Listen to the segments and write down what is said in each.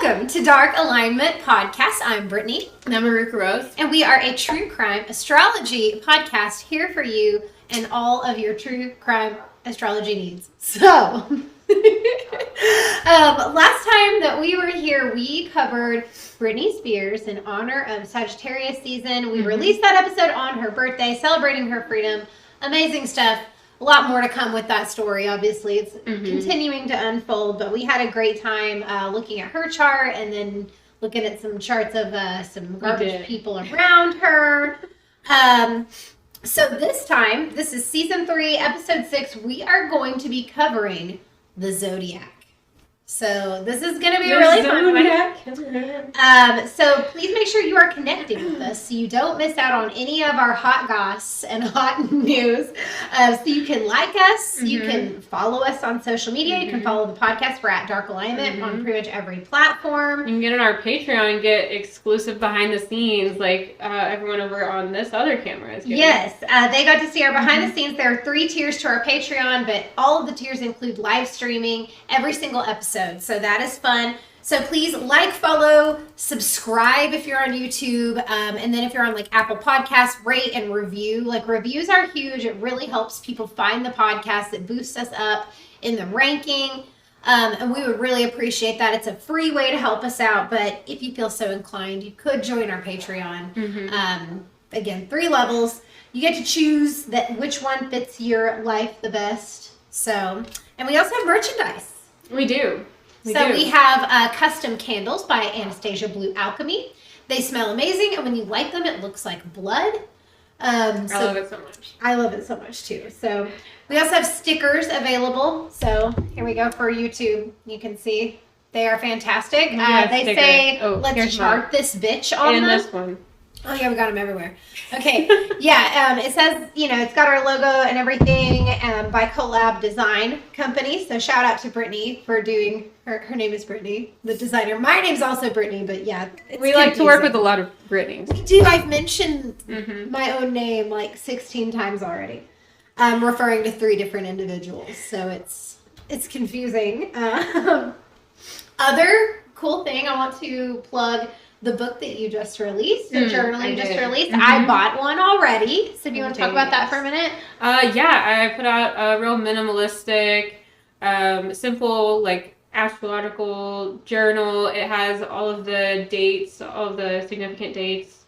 Welcome to Dark Alignment Podcast. I'm Brittney. And I'm Eruca. And we are a true crime astrology podcast here for you and all of your true crime astrology needs. So, last time that we were here, we covered Brittney Spears in honor of Sagittarius season. We released that episode on her birthday, celebrating her freedom. Amazing stuff. A lot more to come with that story, obviously. It's continuing to unfold, but we had a great time looking at her chart and then looking at some charts of some garbage people around her. So this time, this is season 3, episode 6, we are going to be covering the Zodiac. So this is going to be a really fun one. So please make sure you are connecting with us so you don't miss out on any of our hot goss and hot news. So you can like us, you can follow us on social media, you can follow the podcast. We're at Dark Alignment on pretty much every platform. You can get on our Patreon and get exclusive behind the scenes like everyone over on this other camera is getting. Yes, they got to see our behind the scenes. There are 3 tiers to our Patreon, but all of the tiers include live streaming every single episode. So that is fun. So please like, follow, subscribe if you're on YouTube. And then if you're on like Apple Podcasts, rate and review. Like reviews are huge. It really helps people find the podcast. It boosts us up in the ranking. And we would really appreciate that. It's a free way to help us out. But if you feel so inclined, you could join our Patreon. Again, 3 levels. You get to choose which one fits your life the best. So, and we also have merchandise. We do. We have custom candles by Anastasia Blue Alchemy. They smell amazing, and when you light them, it looks like blood. I love it so much. I love it so much, too. So we also have stickers available. So here we go for YouTube. You can see they are fantastic. They say, let's chart this bitch on them. And this one. Oh, yeah, we got them everywhere. Okay. Yeah, it says, it's got our logo and everything by Collab Design Company. So shout out to Brittney for doing, her name is Brittney, the designer. My name's also Brittney, but yeah. We like to work with a lot of Brittneys. We do. I've mentioned my own name like 16 times already. I'm referring to 3 different individuals. So it's confusing. Other cool thing I want to plug the book that you just released, the journal you just released. I bought one already. So do you want to talk about that for a minute? I put out a real minimalistic, simple, like, astrological journal. It has all of the dates, all of the significant dates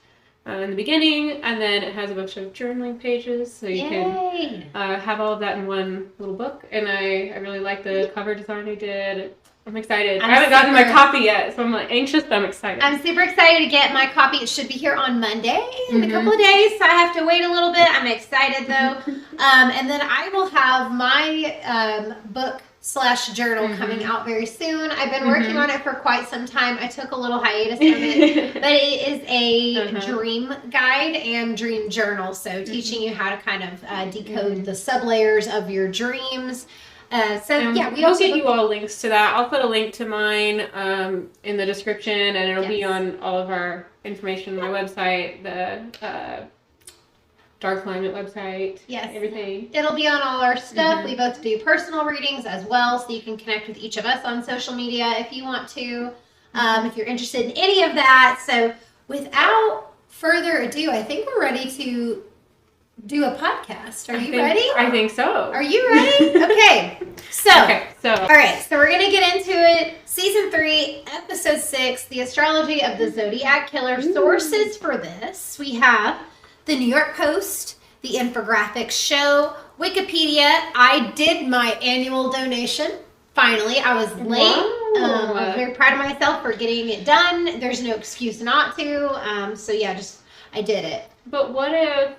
in the beginning, and then it has a bunch of journaling pages, so you can have all of that in one little book. And I really like the cover design I did. I'm excited. I haven't gotten my copy yet, so I'm like anxious, but I'm excited. I'm super excited to get my copy. It should be here on Monday in a couple of days, so I have to wait a little bit. I'm excited though. And then I will have my book/journal coming out very soon. I've been working on it for quite some time. I took a little hiatus from it, but it is a dream guide and dream journal. So teaching you how to kind of decode the sublayers of your dreams. We'll get you all links to that. I'll put a link to mine in the description, and it'll be on all of our information on my website, the Dark Alignment website, everything. It'll be on all our stuff. We both do personal readings as well, so you can connect with each of us on social media if you want to, if you're interested in any of that. So without further ado, I think we're ready to do a podcast. Are you ready? I think so. Are you ready? Okay. So. All right. So we're going to get into it. Season 3, episode 6, the astrology of the Zodiac Killer. Sources for this. We have the New York Post, the Infographics Show, Wikipedia. I did my annual donation. Finally, I was late. I'm very proud of myself for getting it done. There's no excuse not to. I did it. But what if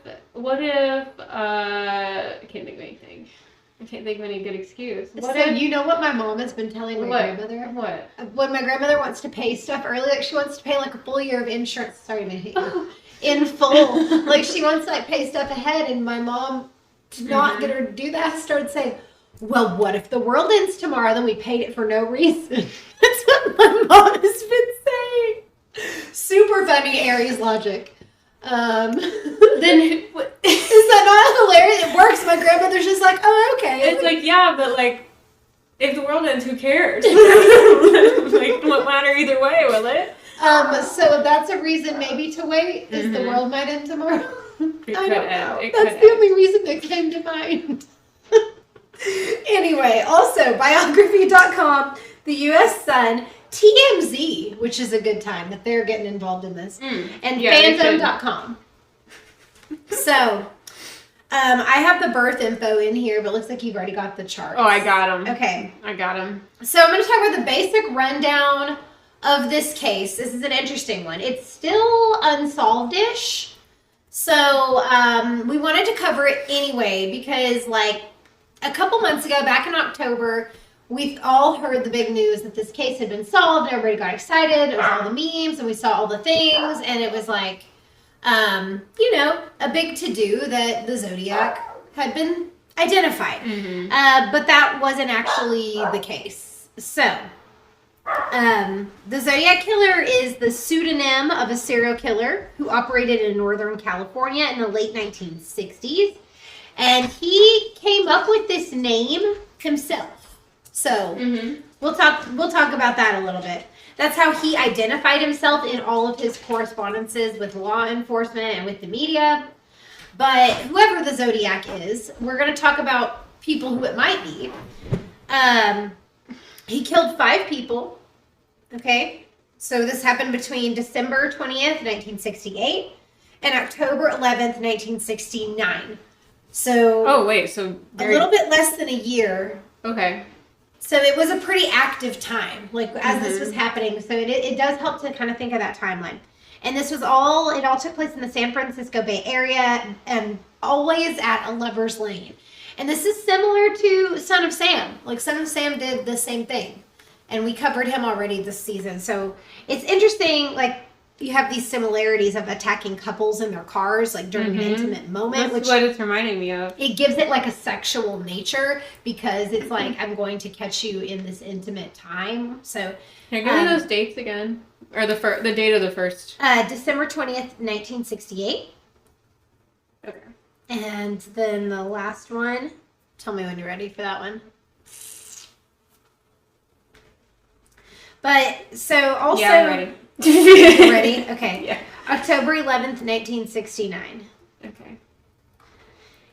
I can't think of anything. I can't think of any good excuse. You know what my mom has been telling my grandmother? What? When my grandmother wants to pay stuff early, like she wants to pay like a full year of insurance. Sorry to hit you. In full. Like she wants to like pay stuff ahead, and my mom did not get her to do that. Started saying, well, what if the world ends tomorrow? Then we paid it for no reason. That's what my mom has been saying. Super funny Aries logic. Then is that not hilarious? It works. My grandmother's just like, oh, okay. It's like, yeah, but like, if the world ends, who cares? Like, won't matter either way, will it? So that's a reason maybe to wait, is the world might end tomorrow. It I could don't end. know. It That's could the end. only reason that came to mind. Anyway, also biography.com, the U.S. Sun, TMZ, which is a good time that they're getting involved in this, and fandom.com. So, I have the birth info in here, but it looks like you've already got the chart. Oh, I got them. Okay. I got them. So I'm going to talk about the basic rundown of this case. This is an interesting one. It's still unsolved-ish. So we wanted to cover it anyway because, like, a couple months ago, back in October, we all heard the big news that this case had been solved. Everybody got excited. It was all the memes, and we saw all the things, and it was like, a big to-do that the Zodiac had been identified. But that wasn't actually the case. So, the Zodiac Killer is the pseudonym of a serial killer who operated in Northern California in the late 1960s. And he came up with this name himself. So, we'll talk about that a little bit. That's how he identified himself in all of his correspondences with law enforcement and with the media. But whoever the Zodiac is, we're going to talk about people who it might be. He killed 5 people. Okay? So this happened between December 20th, 1968 and October 11th, 1969. So... Oh, wait. So... a little bit less than a year. Okay. So it was a pretty active time, like, as this was happening. So it does help to kind of think of that timeline. And it all took place in the San Francisco Bay Area and always at a lover's lane. And this is similar to Son of Sam. Like, Son of Sam did the same thing. And we covered him already this season. So it's interesting, like, you have these similarities of attacking couples in their cars, like, during an intimate moment. That's what it's reminding me of. It gives it, like, a sexual nature because it's like, I'm going to catch you in this intimate time. So, can I give me those dates again? Or the date of the first? December 20th, 1968. Okay. And then the last one, tell me when you're ready for that one. But, so also... Yeah, I'm ready. Ready? Okay. Yeah. October 11th, 1969. Okay.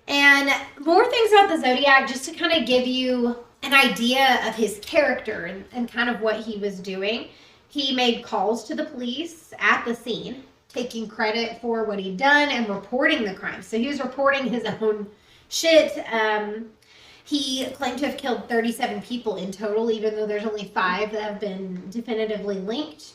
And more things about the Zodiac, just to kind of give you an idea of his character and kind of what he was doing. He made calls to the police at the scene, taking credit for what he'd done and reporting the crime. So he was reporting his own shit. He claimed to have killed 37 people in total, even though there's only 5 that have been definitively linked.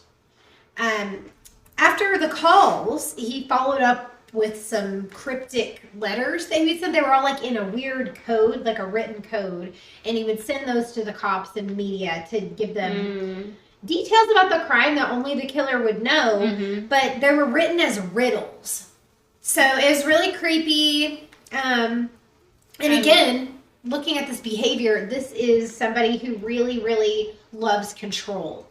After the calls, he followed up with some cryptic letters that he said they were all like in a weird code, like a written code, and he would send those to the cops and media to give them details about the crime that only the killer would know, but they were written as riddles. So it was really creepy. And again, looking at this behavior, this is somebody who really, really loves control.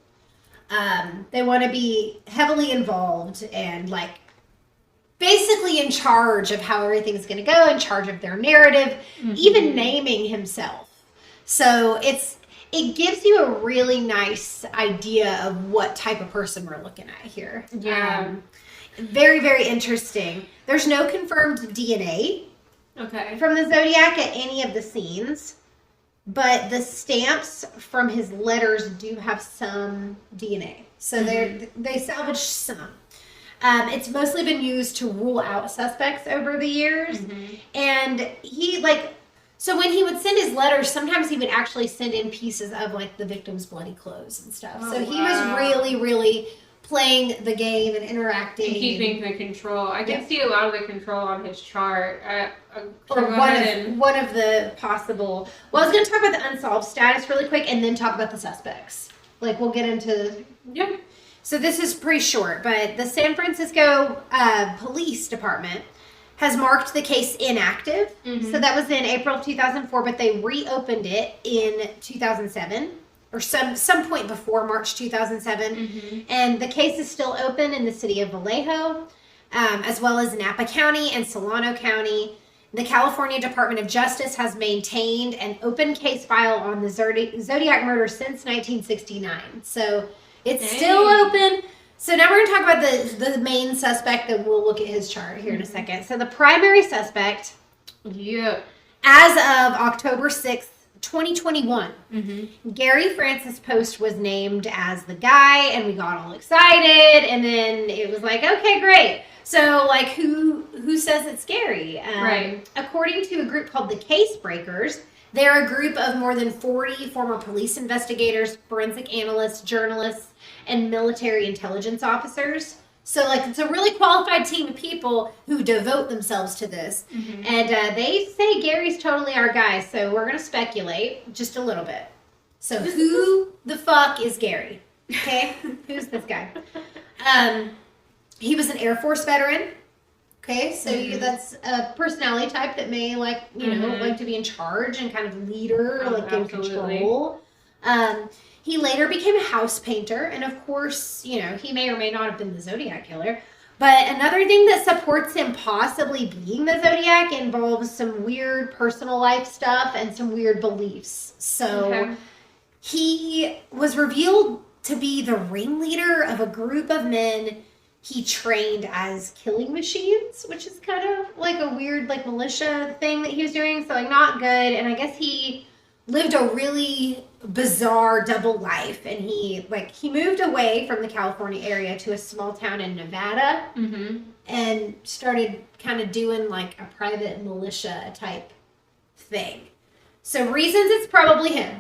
They want to be heavily involved and, like, basically in charge of how everything's going to go, in charge of their narrative, even naming himself. So it gives you a really nice idea of what type of person we're looking at here. Yeah. Very, very interesting. There's no confirmed DNA from the Zodiac at any of the scenes. But the stamps from his letters do have some DNA. So they salvaged some. It's mostly been used to rule out suspects over the years. And he, like, so when he would send his letters, sometimes he would actually send in pieces of, like, the victim's bloody clothes and stuff. So he was really, really playing the game and interacting. And keeping the control. I can see a lot of the control on his chart. Or one of the possible... Well, I was going to talk about the unsolved status really quick and then talk about the suspects. Like, we'll get into... Yeah. So this is pretty short, but the San Francisco Police Department has marked the case inactive. So that was in April of 2004, but they reopened it in 2007. Or some point before March 2007. And the case is still open in the city of Vallejo, as well as Napa County and Solano County. The California Department of Justice has maintained an open case file on the Zodiac murder since 1969. So it's still open. So now we're going to talk about the main suspect, and we'll look at his chart here in a second. So the primary suspect, as of October 6th, 2021, Gary Francis Post was named as the guy, and we got all excited, and then it was like, okay, great. So, like, who says it's Gary? Right. According to a group called the Case Breakers, they're a group of more than 40 former police investigators, forensic analysts, journalists, and military intelligence officers. So, like, it's a really qualified team of people who devote themselves to this. And they say Gary's totally our guy, so we're going to speculate just a little bit. So, who the fuck is Gary? Okay? Who's this guy? He was an Air Force veteran. Okay, so that's a personality type that may like to be in charge and kind of leader, like in control. He later became a house painter, and of course, he may or may not have been the Zodiac killer. But another thing that supports him possibly being the Zodiac involves some weird personal life stuff and some weird beliefs. So he was revealed to be the ringleader of a group of men he trained as killing machines, which is kind of like a weird like militia thing that he was doing. So like not good. And I guess he lived a really bizarre double life, and he moved away from the California area to a small town in Nevada and started kind of doing like a private militia type thing. So reasons it's probably him.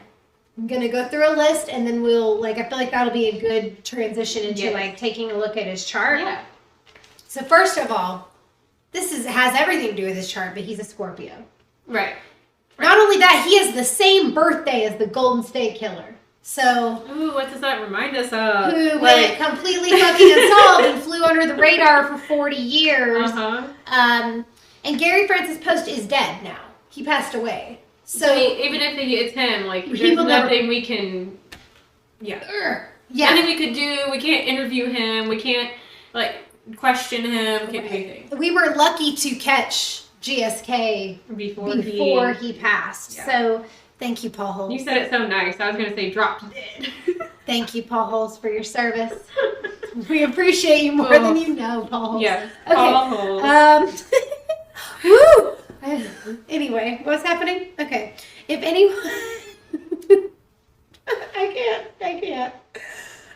I'm going to go through a list, and then we'll, I feel like that'll be a good transition into, taking a look at his chart. Yeah. So, first of all, this has everything to do with his chart, but he's a Scorpio. Right. Not only that, he has the same birthday as the Golden State Killer. So... Ooh, what does that remind us of? Who went completely fucking unsolved and flew under the radar for 40 years. And Gary Francis Post is dead now. He passed away. So even if it's him, there's nothing we can, nothing we could do. We can't interview him. We can't question him. We can't do anything. We were lucky to catch GSK before he passed. Yeah. So thank you, Paul Holes. You said it so nice. I was going to say dropped dead. Thank you, Paul Holes, for your service. We appreciate you more than you know, Paul Holes. Yeah, okay. Paul Holes. Woo! Anyway, what's happening? Okay. If anyone... I can't.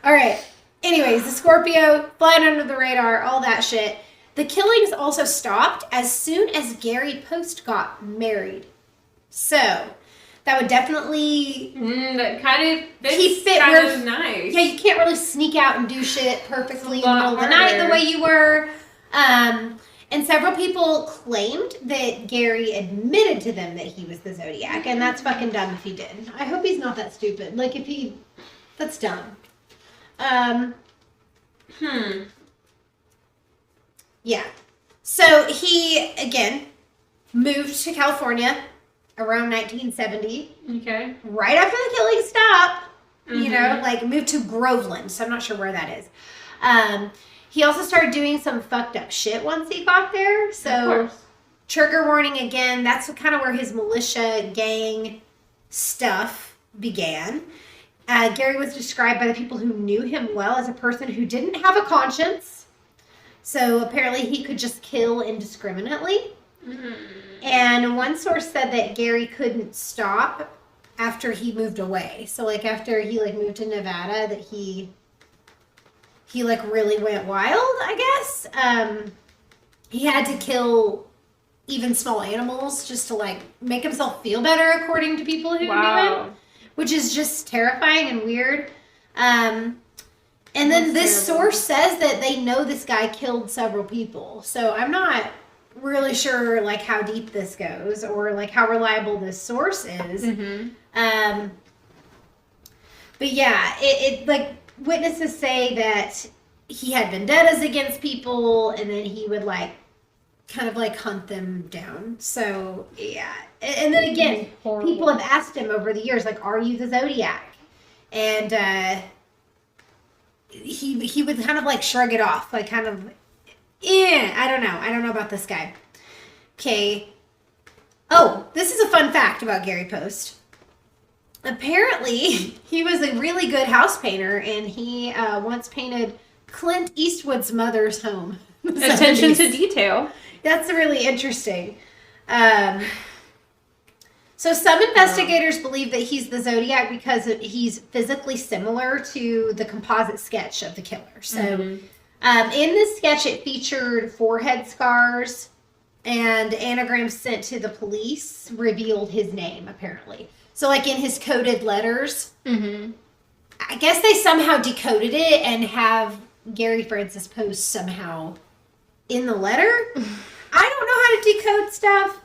All right. Anyways, the Scorpio, flying under the radar, all that shit. The killings also stopped as soon as Gary Post got married. So, that would definitely... that kind of... keep it kind of nice. Yeah, you can't really sneak out and do shit perfectly in the middle of the night the way you were. And several people claimed that Gary admitted to them that he was the Zodiac, and that's fucking dumb if he did. I hope he's not that stupid. That's dumb. Yeah. So he, again, moved to California around 1970. Okay. Right after the killing stopped, moved to Groveland, so I'm not sure where that is. He also started doing some fucked up shit once he got there. So, trigger warning again, that's kind of where his militia gang stuff began. Gary was described by the people who knew him well as a person who didn't have a conscience. So, apparently he could just kill indiscriminately. And one source said that Gary couldn't stop after he moved away. So, after he, moved to Nevada, that he really went wild, I guess. He had to kill even small animals just to, make himself feel better, according to people who knew him. Which is just terrifying and weird. And then this source says that they know this guy killed several people. So I'm not really sure, how deep this goes or, how reliable this source is. But, yeah, witnesses say that he had vendettas against people, and then he would hunt them down. So yeah, and then again, people have asked him over the years, are you the Zodiac? And he would kind of shrug it off, I don't know about this guy. Okay, Oh, this is a fun fact about Gary Post. Apparently, he was a really good house painter, and he once painted Clint Eastwood's mother's home. Attention to detail. That's really interesting. So some investigators believe that he's the Zodiac because he's physically similar to the composite sketch of the killer. So in this sketch, it featured forehead scars, and anagrams sent to the police revealed his name, apparently. So like in his coded letters, I guess they somehow decoded it and have Gary Francis Post somehow in the letter. I don't know how to decode stuff.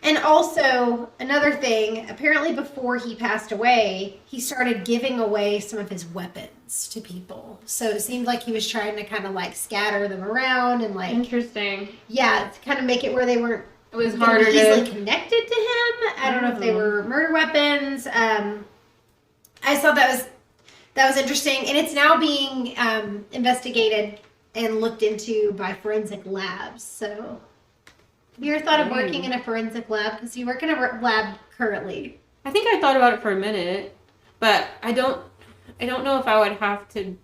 And also, another thing, apparently before he passed away, he started giving away some of his weapons to people. So it seemed like he was trying to kind of like scatter them around and like... Interesting. Yeah, to kind of make it where they weren't... It was harder to... easily connected to him. I don't know if they were murder weapons. I just thought that was interesting. And it's now being investigated and looked into by forensic labs. So... Have you ever thought of working in a forensic lab? Because you work in a lab currently. I think I thought about it for a minute, but I don't know if I would have to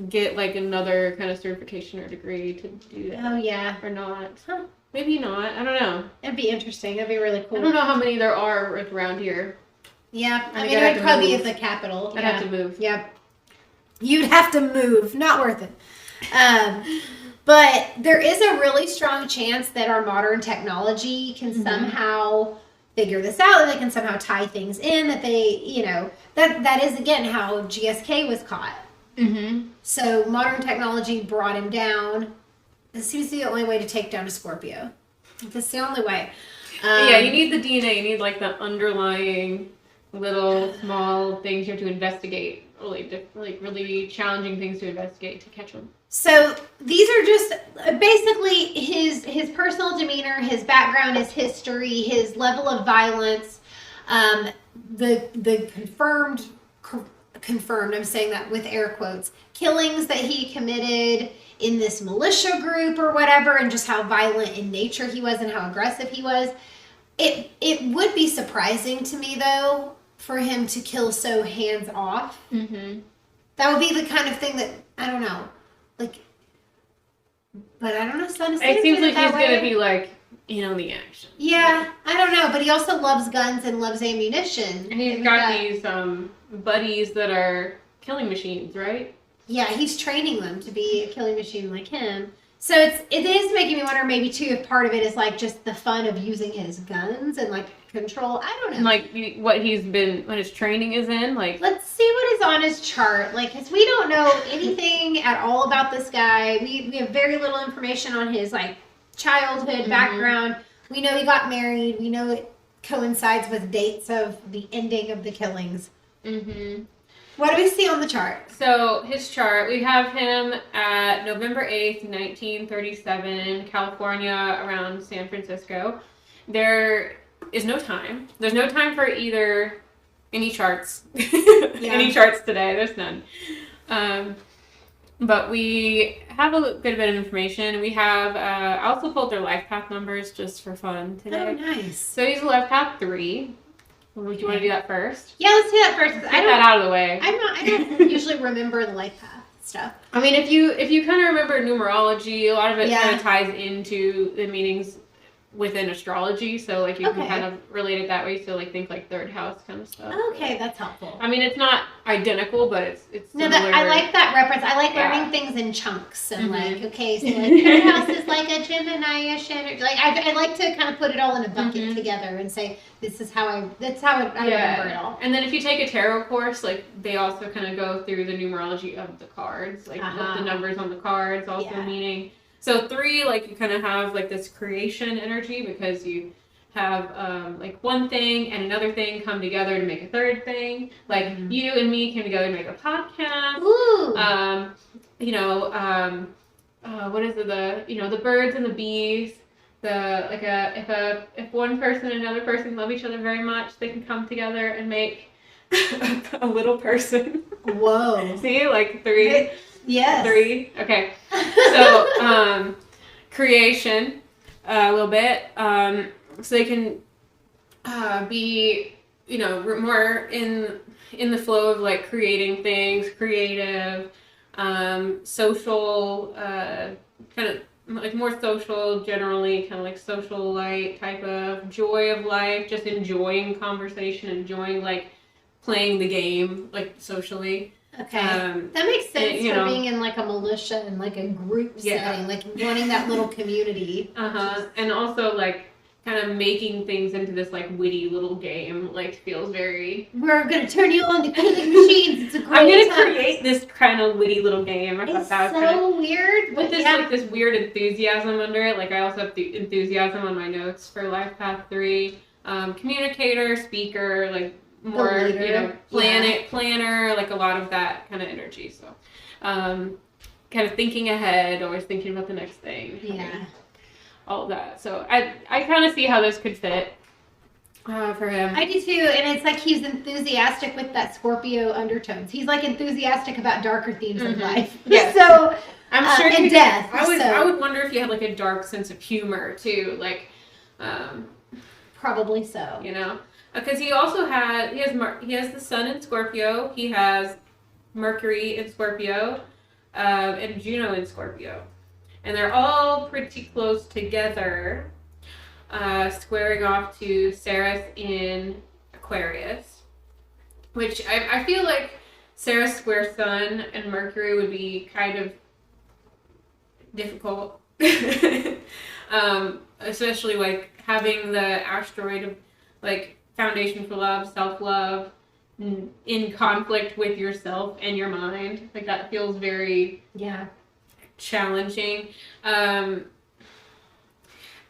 get like another kind of certification or degree to do that. Oh yeah. Or not. Huh. Maybe not. I don't know. It'd be interesting. That'd be really cool. I don't know how many there are around here. Yeah. I mean, it would probably be at the capital. I'd have to move. Yep. You'd have to move. Not worth it. But there is a really strong chance that our modern technology can somehow figure this out, and they can somehow tie things in, that they, you know, that is, again, how GSK was caught. So modern technology brought him down. This seems to be the only way to take down a Scorpio. That's the only way. Yeah, you need the DNA. You need, like, the underlying little small things you have to investigate. Really challenging things to investigate to catch them. So these are just basically his personal demeanor, his background, his history, his level of violence, the confirmed, I'm saying that with air quotes, killings that he committed in this militia group or whatever, and just how violent in nature he was and how aggressive he was. It would be surprising to me, though, for him to kill so hands off. That would be the kind of thing that, I don't know, like, but I don't know. It seems like he's going to be like, you know, the action. Yeah, I don't know, but he also loves guns and loves ammunition. And he's got these buddies that are killing machines, right? Yeah, he's training them to be a killing machine like him. So it is making me wonder, maybe too, if part of it is like just the fun of using his guns and like control. I don't know. And like what his training is in. Like, let's see what is on his chart. Like, because we don't know anything at all about this guy. We have very little information on his like childhood background. We know he got married. We know it coincides with dates of the ending of the killings. What do we see on the chart? So his chart, we have him at November 8th, 1937, California, around San Francisco. There is no time. There's no time for any charts. Any charts today. There's none. But we have a good bit of information. We have, I also pulled their life path numbers just for fun today. Oh, nice. So he's a life path 3. Would you want to do that first? Yeah, let's do that first. Get that out of the way. I don't usually remember the life path stuff. I mean, if you kind of remember numerology, a lot of it kind of ties into the meanings within astrology. So like you can kind of relate it that way. So like think like third house kind of stuff. Okay, that's helpful. I mean, it's not identical, but it's similar. No, I like that reference. I like learning things in chunks and like, okay, so like third house is like a Gemini-ish energy. Like I like to kind of put it all in a bucket together and say, that's how I remember it all. And then if you take a tarot course, like they also kind of go through the numerology of the cards, like the numbers on the cards also meaning. So 3, like you kind of have like this creation energy because you have like one thing and another thing come together to make a third thing. Like you and me came together to make a podcast. Ooh. What is it? The birds and the bees. If one person and another person love each other very much, they can come together and make a little person. Whoa. See, like 3. Yes. 3. Okay. So creation. a little bit. So they can be, more in the flow of like creating things, creative, social, kind of like more social, generally kind of like social light type of joy of life, just enjoying conversation, enjoying like playing the game like socially. Okay, that makes sense for being in like a militia and like a group setting, like wanting that little community. And also like kind of making things into this like witty little game, like feels very. We're gonna turn you on the killing machines. It's a great. I'm gonna create this kind of witty little game. I thought that was so weird, with this like this weird enthusiasm under it. Like I also have the enthusiasm on my notes for Life Path 3, communicator, speaker, like. More, planner, like a lot of that kind of energy. So, kind of thinking ahead, always thinking about the next thing. Yeah. All of that. So I kind of see how this could fit for him. I do too, and it's like he's enthusiastic with that Scorpio undertones. He's like enthusiastic about darker themes of life. Yes. So I'm sure and death. I would wonder if he had like a dark sense of humor too, like. Probably so. Because he also he has the sun in Scorpio, he has Mercury in Scorpio, and Juno in Scorpio. And they're all pretty close together, squaring off to Ceres in Aquarius. Which I feel like Ceres square Sun and Mercury would be kind of difficult. Especially like having the asteroid of like foundation for love, self-love, in conflict with yourself and your mind. Like that feels very challenging. But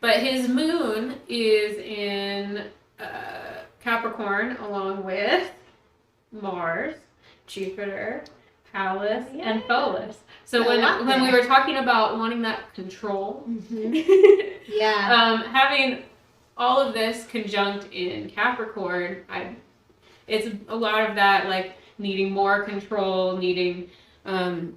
his moon is in Capricorn along with Mars, Jupiter, Pallas, and Pholus. So when we were talking about wanting that control, having all of this conjunct in Capricorn, it's a lot of that, like needing more control, needing, wanting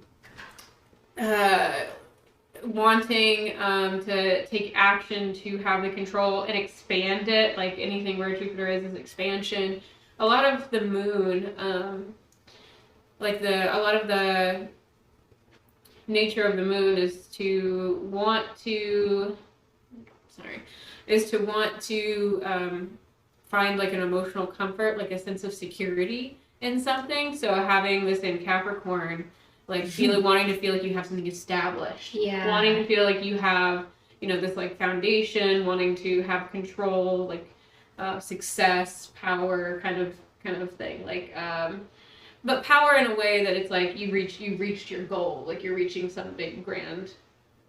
to take action to have the control and expand it. Like anything where Jupiter is expansion. A lot of the moon, a lot of the nature of the moon is to want to find like an emotional comfort, like a sense of security in something. So having this in Capricorn, like wanting to feel like you have something established, wanting to feel like you have, this like foundation, wanting to have control, like success, power, kind of thing, like but power in a way that it's like you've reached your goal, like you're reaching some big grand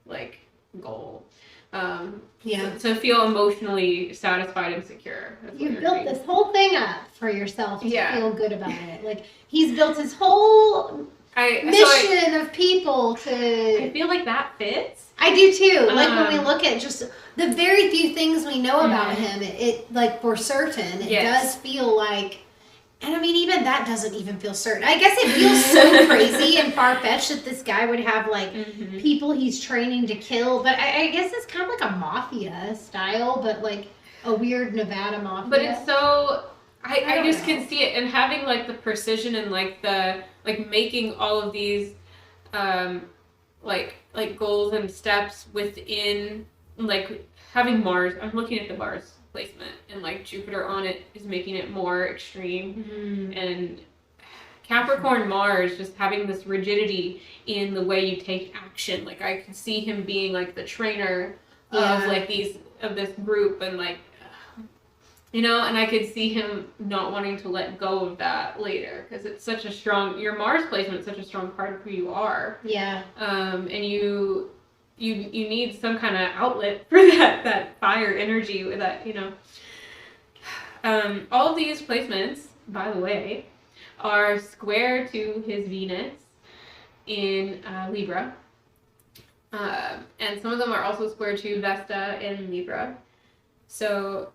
like goal. To feel emotionally satisfied and secure. You built this whole thing up for yourself to feel good about it. Like he's built his whole mission of people to. I feel like that fits. I do too. Like when we look at just the very few things we know about him, it like for certain, it does feel like. And I mean, even that doesn't even feel certain. I guess it feels so crazy and far-fetched that this guy would have, like, people he's training to kill. But I guess it's kind of like a mafia style, but, like, a weird Nevada mafia. But it's so... I just can see it. And having, like, the precision and, like, the... Like, making all of these, like goals and steps within... Like, having Mars... I'm looking at the Mars placement, and like Jupiter on it is making it more extreme, and Capricorn Mars just having this rigidity in the way you take action. Like I can see him being like the trainer of like this group, and like and I could see him not wanting to let go of that later, because it's such a strong, your Mars placement is such a strong part of who you are. And you need some kind of outlet for that fire energy, that all of these placements, by the way, are square to his Venus in Libra, and some of them are also square to Vesta in Libra. So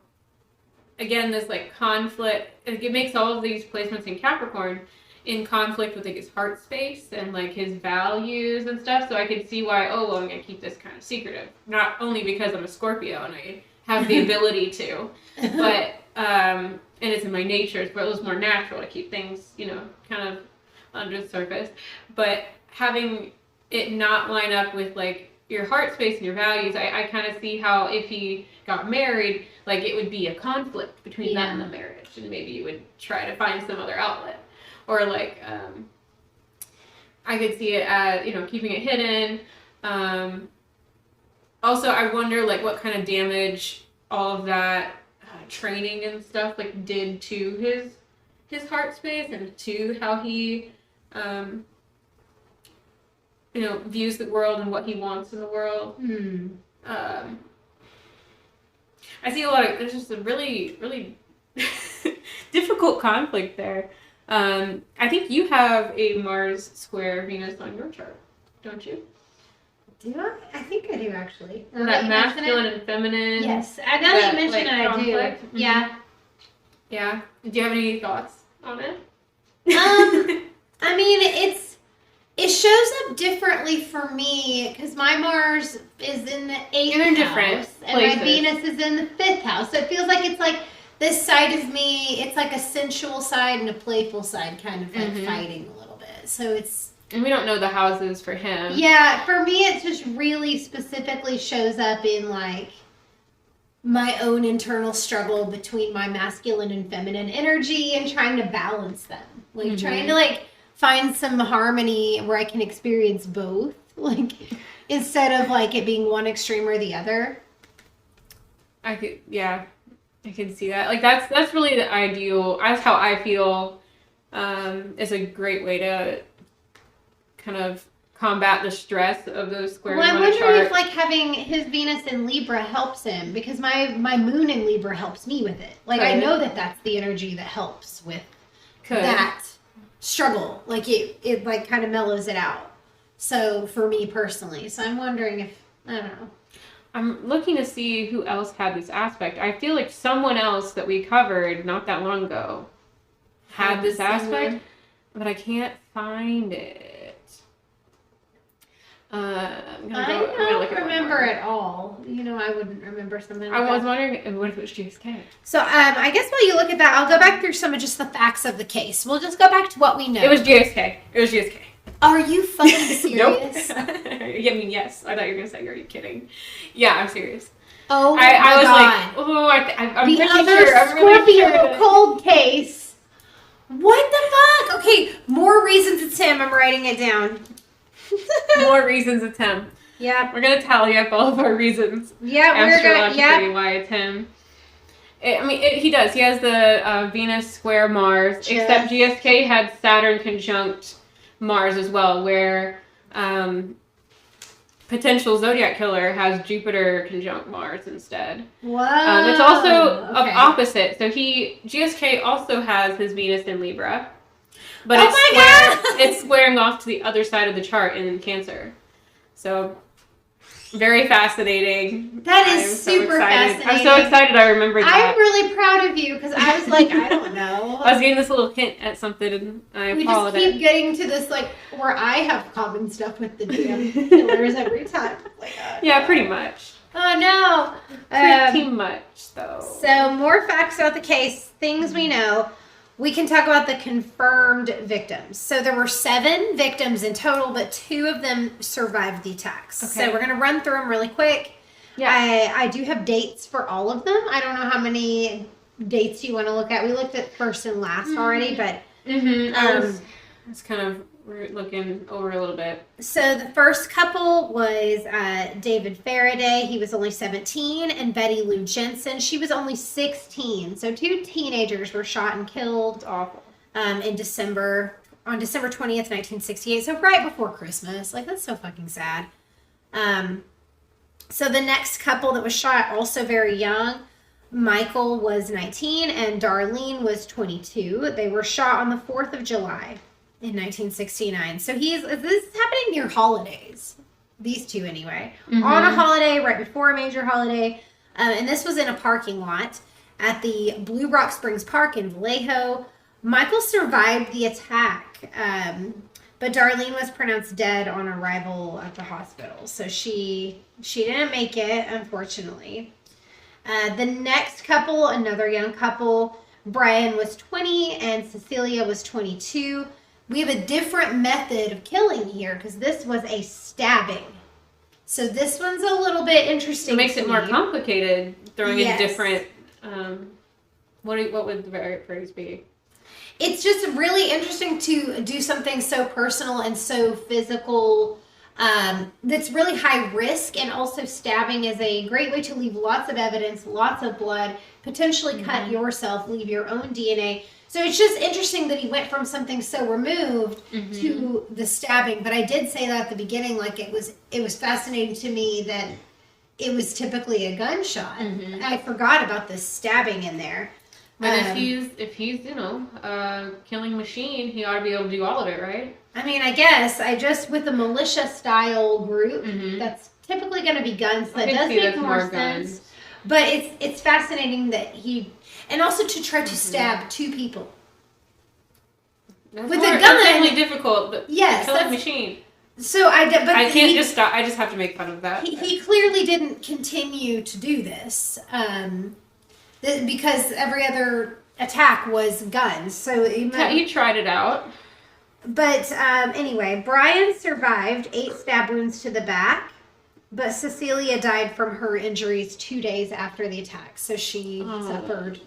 again, this like conflict, it makes all of these placements in Capricorn in conflict with like his heart space and like his values and stuff. So I could see why, I'm going to keep this kind of secretive. Not only because I'm a Scorpio and I have the ability to, but, and it's in my nature, but it was more natural to keep things, kind of under the surface. But having it not line up with like your heart space and your values, I kind of see how if he got married, like it would be a conflict between that and the marriage, and maybe you would try to find some other outlet, or like I could see it as keeping it hidden. Also, I wonder like what kind of damage all of that training and stuff like did to his heart space and to how he views the world and what he wants in the world. I see there's just a really, really difficult conflict there. I think you have a Mars square Venus on your chart, don't you? Do I? I think I do, actually. That masculine and feminine. Yes. Now that you mention it, I do. Mm-hmm. Yeah. Yeah. Do you have any thoughts on it? I mean, it shows up differently for me because my Mars is in the 8th house and my Venus is in the 5th house. So it feels like it's like this side of me, it's like a sensual side and a playful side kind of like fighting a little bit. So it's... And we don't know the houses for him. Yeah, for me it just really specifically shows up in like my own internal struggle between my masculine and feminine energy and trying to balance them. Like trying to like find some harmony where I can experience both. Like instead of like it being one extreme or the other. I can see that. Like that's really the ideal. That's how I feel. It's a great way to kind of combat the stress of those squares. Well, I wonder if like having his Venus in Libra helps him because my moon in Libra helps me with it. Like I know that's the energy that helps with that struggle. Like it like kind of mellows it out. So for me personally, so I'm wondering if I don't know. I'm looking to see who else had this aspect. I feel like someone else that we covered not that long ago had this aspect, but I can't find it. I don't remember at all. I wouldn't remember something like I was wondering what if it was GSK. So I guess while you look at that, I'll go back through some of just the facts of the case. We'll just go back to what we know. It was GSK. Are you fucking serious? Nope. I mean, yes. I thought you were going to say, are you kidding? Yeah, I'm serious. Oh, I was God. like, I'm the pretty other sure. I'm Scorpio really sure cold case. What the fuck? Okay, more reasons it's him. I'm writing it down. More reasons it's him. Yeah. We're going to tally up all of our reasons. Yeah, we're going to. Yeah. Why it's him. He does. He has the Venus square Mars, except GSK had Saturn conjunct Mars as well, where potential Zodiac killer has Jupiter conjunct Mars instead. Wow. It's also opposite. So GSK also has his Venus in Libra. But it's squaring off to the other side of the chart in Cancer. So, very fascinating. That is super fascinating. I'm so excited I remembered that. I'm really proud of you because I was like, I don't know. I was getting this little hint at something and I apologize. We just keep getting to this, like, where I have common stuff with the damn killers every time. Like, yeah, pretty much. Oh, no. Pretty much, though. So, more facts about the case, things we know. We can talk about the confirmed victims. So there were 7 victims in total, but 2 of them survived the attacks. Okay. So we're going to run through them really quick. Yeah. I do have dates for all of them. I don't know how many dates you want to look at. We looked at first and last already, but... It's kind of looking over a little bit. So the first couple was David Faraday. He was only 17. And Betty Lou Jensen. She was only 16. So 2 teenagers were shot and killed. Awful. On December 20th, 1968. So right before Christmas. Like, that's so fucking sad. So the next couple that was shot, also very young. Michael was 19 and Darlene was 22. They were shot on the 4th of July. In 1969. So this is happening near holidays. These 2 anyway. On a holiday, right before a major holiday. And this was in a parking lot at the Blue Rock Springs Park in Vallejo. Michael survived the attack, but Darlene was pronounced dead on arrival at the hospital. So she didn't make it, unfortunately. The next couple, another young couple, Brian was 20 and Cecilia was 22. We have a different method of killing here because this was a stabbing. So this one's a little bit interesting. It makes it more complicated, throwing in Yes. different... what would the right phrase be? It's just really interesting to do something so personal and so physical that's really high risk, and also stabbing is a great way to leave lots of evidence, lots of blood, potentially cut yourself, leave your own DNA. So it's just interesting that he went from something so removed to the stabbing. But I did say that at the beginning, like it was fascinating to me that it was typically a gunshot. I forgot about the stabbing in there. But if he's a killing machine, he ought to be able to do all of it, right? I mean, I guess with a militia style group, that's typically going to be guns. So that does make more sense. But it's fascinating that and also to try to stab two people That's with more, a gun. That's definitely difficult, but yes, killing machine. So I can't just stop. I just have to make fun of that. He clearly didn't continue to do this. Because every other attack was guns. So he tried it out. But anyway, Brian survived 8 stab wounds to the back, but Cecilia died from her injuries 2 days after the attack. So she suffered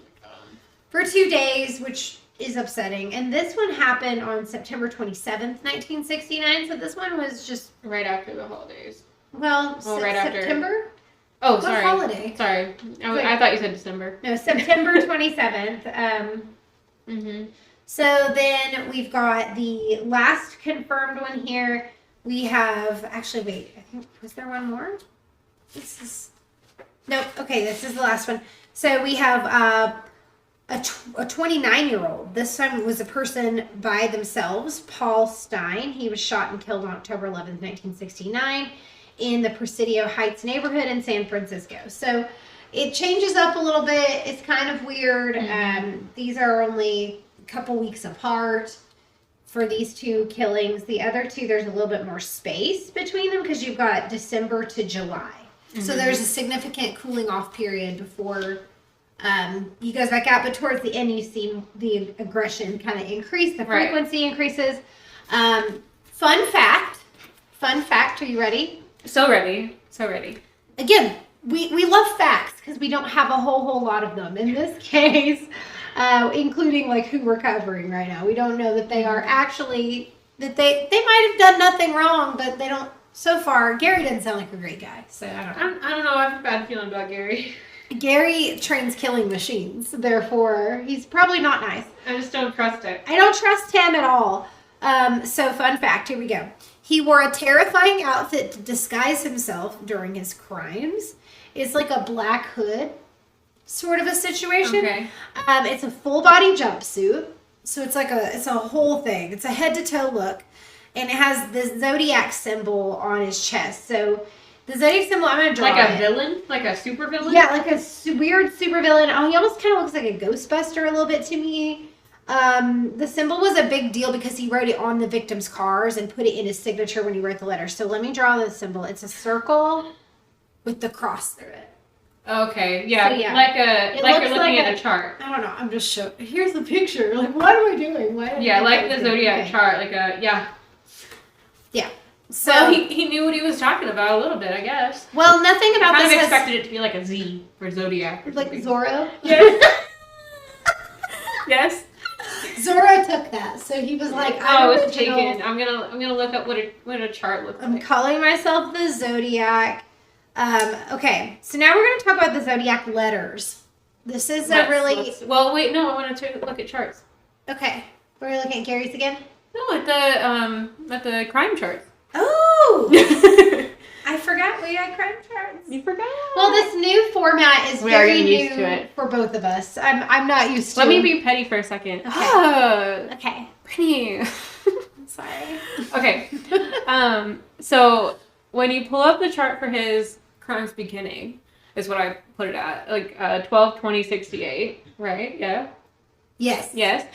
for 2 days, which is upsetting. And this one happened on September 27th, 1969. So this one was just right after the holidays. Well, right after September? Oh, what sorry. holiday? Sorry. I thought you said December. No, September 27th. So then we've got the last confirmed one here. We have, actually, wait, I think, was there one more? Nope. Okay, this is the last one. So we have a 29-year-old. This one was a person by themselves, Paul Stein. He was shot and killed on October 11th, 1969. In the Presidio Heights neighborhood in San Francisco. So it changes up a little bit. It's kind of weird. These are only a couple weeks apart for these 2 killings. The other 2, there's a little bit more space between them because you've got December to July. So there's a significant cooling off period before he goes back out. But towards the end, you see the aggression kind of increase. The frequency increases. Fun fact. Are you ready? So ready. Again, we love facts because we don't have a whole lot of them. In this case, including like who we're covering right now, we don't know that they are actually, that they might have done nothing wrong, but they don't. So far, Gary doesn't sound like a great guy. So I don't know. I have a bad feeling about Gary. Gary trains killing machines, therefore he's probably not nice. I just don't trust it. I don't trust him at all. So fun fact, here we go. He wore a terrifying outfit to disguise himself during his crimes. It's like a black hood sort of a situation. Okay. It's a full body jumpsuit. So it's a whole thing. It's a head to toe look. And it has the Zodiac symbol on his chest. So the Zodiac symbol, I'm going to draw like a villain? Like a super villain? Yeah, like a weird super villain. Oh, he almost kind of looks like a Ghostbuster a little bit to me. The symbol was a big deal because he wrote it on the victim's cars and put it in his signature when he wrote the letter. So let me draw the symbol. It's a circle with the cross through it. Okay, yeah, So, yeah. like you're looking at a chart. I don't know. I'm just showing. Here's the picture. Like, what am I doing? Yeah, like the Zodiac chart. Yeah. So well, he knew what he was talking about a little bit, I guess. Well, nothing about I this kind of expected it to be like a Z for Zodiac. Or like something. Zorro. Yes. Yes. Zorro took that, so he was like, "Oh, it's taken." I'm gonna look up what a chart looks like. I'm calling myself the Zodiac. Okay, so now we're gonna talk about the Zodiac letters. This is well, wait, no, I want to look at charts. Okay, we're looking at Gary's again. No, at the crime charts. Oh, I forgot we had crime charts. You forgot. Well, this new format is very new used to it. for both of us. I'm not used to. Let me be petty for a second. Okay. Okay. Brittney. I'm sorry. Okay. So when you pull up the chart for his crimes beginning, is what I put it at, like 12/20/68, right? Yeah. Yes. Yes.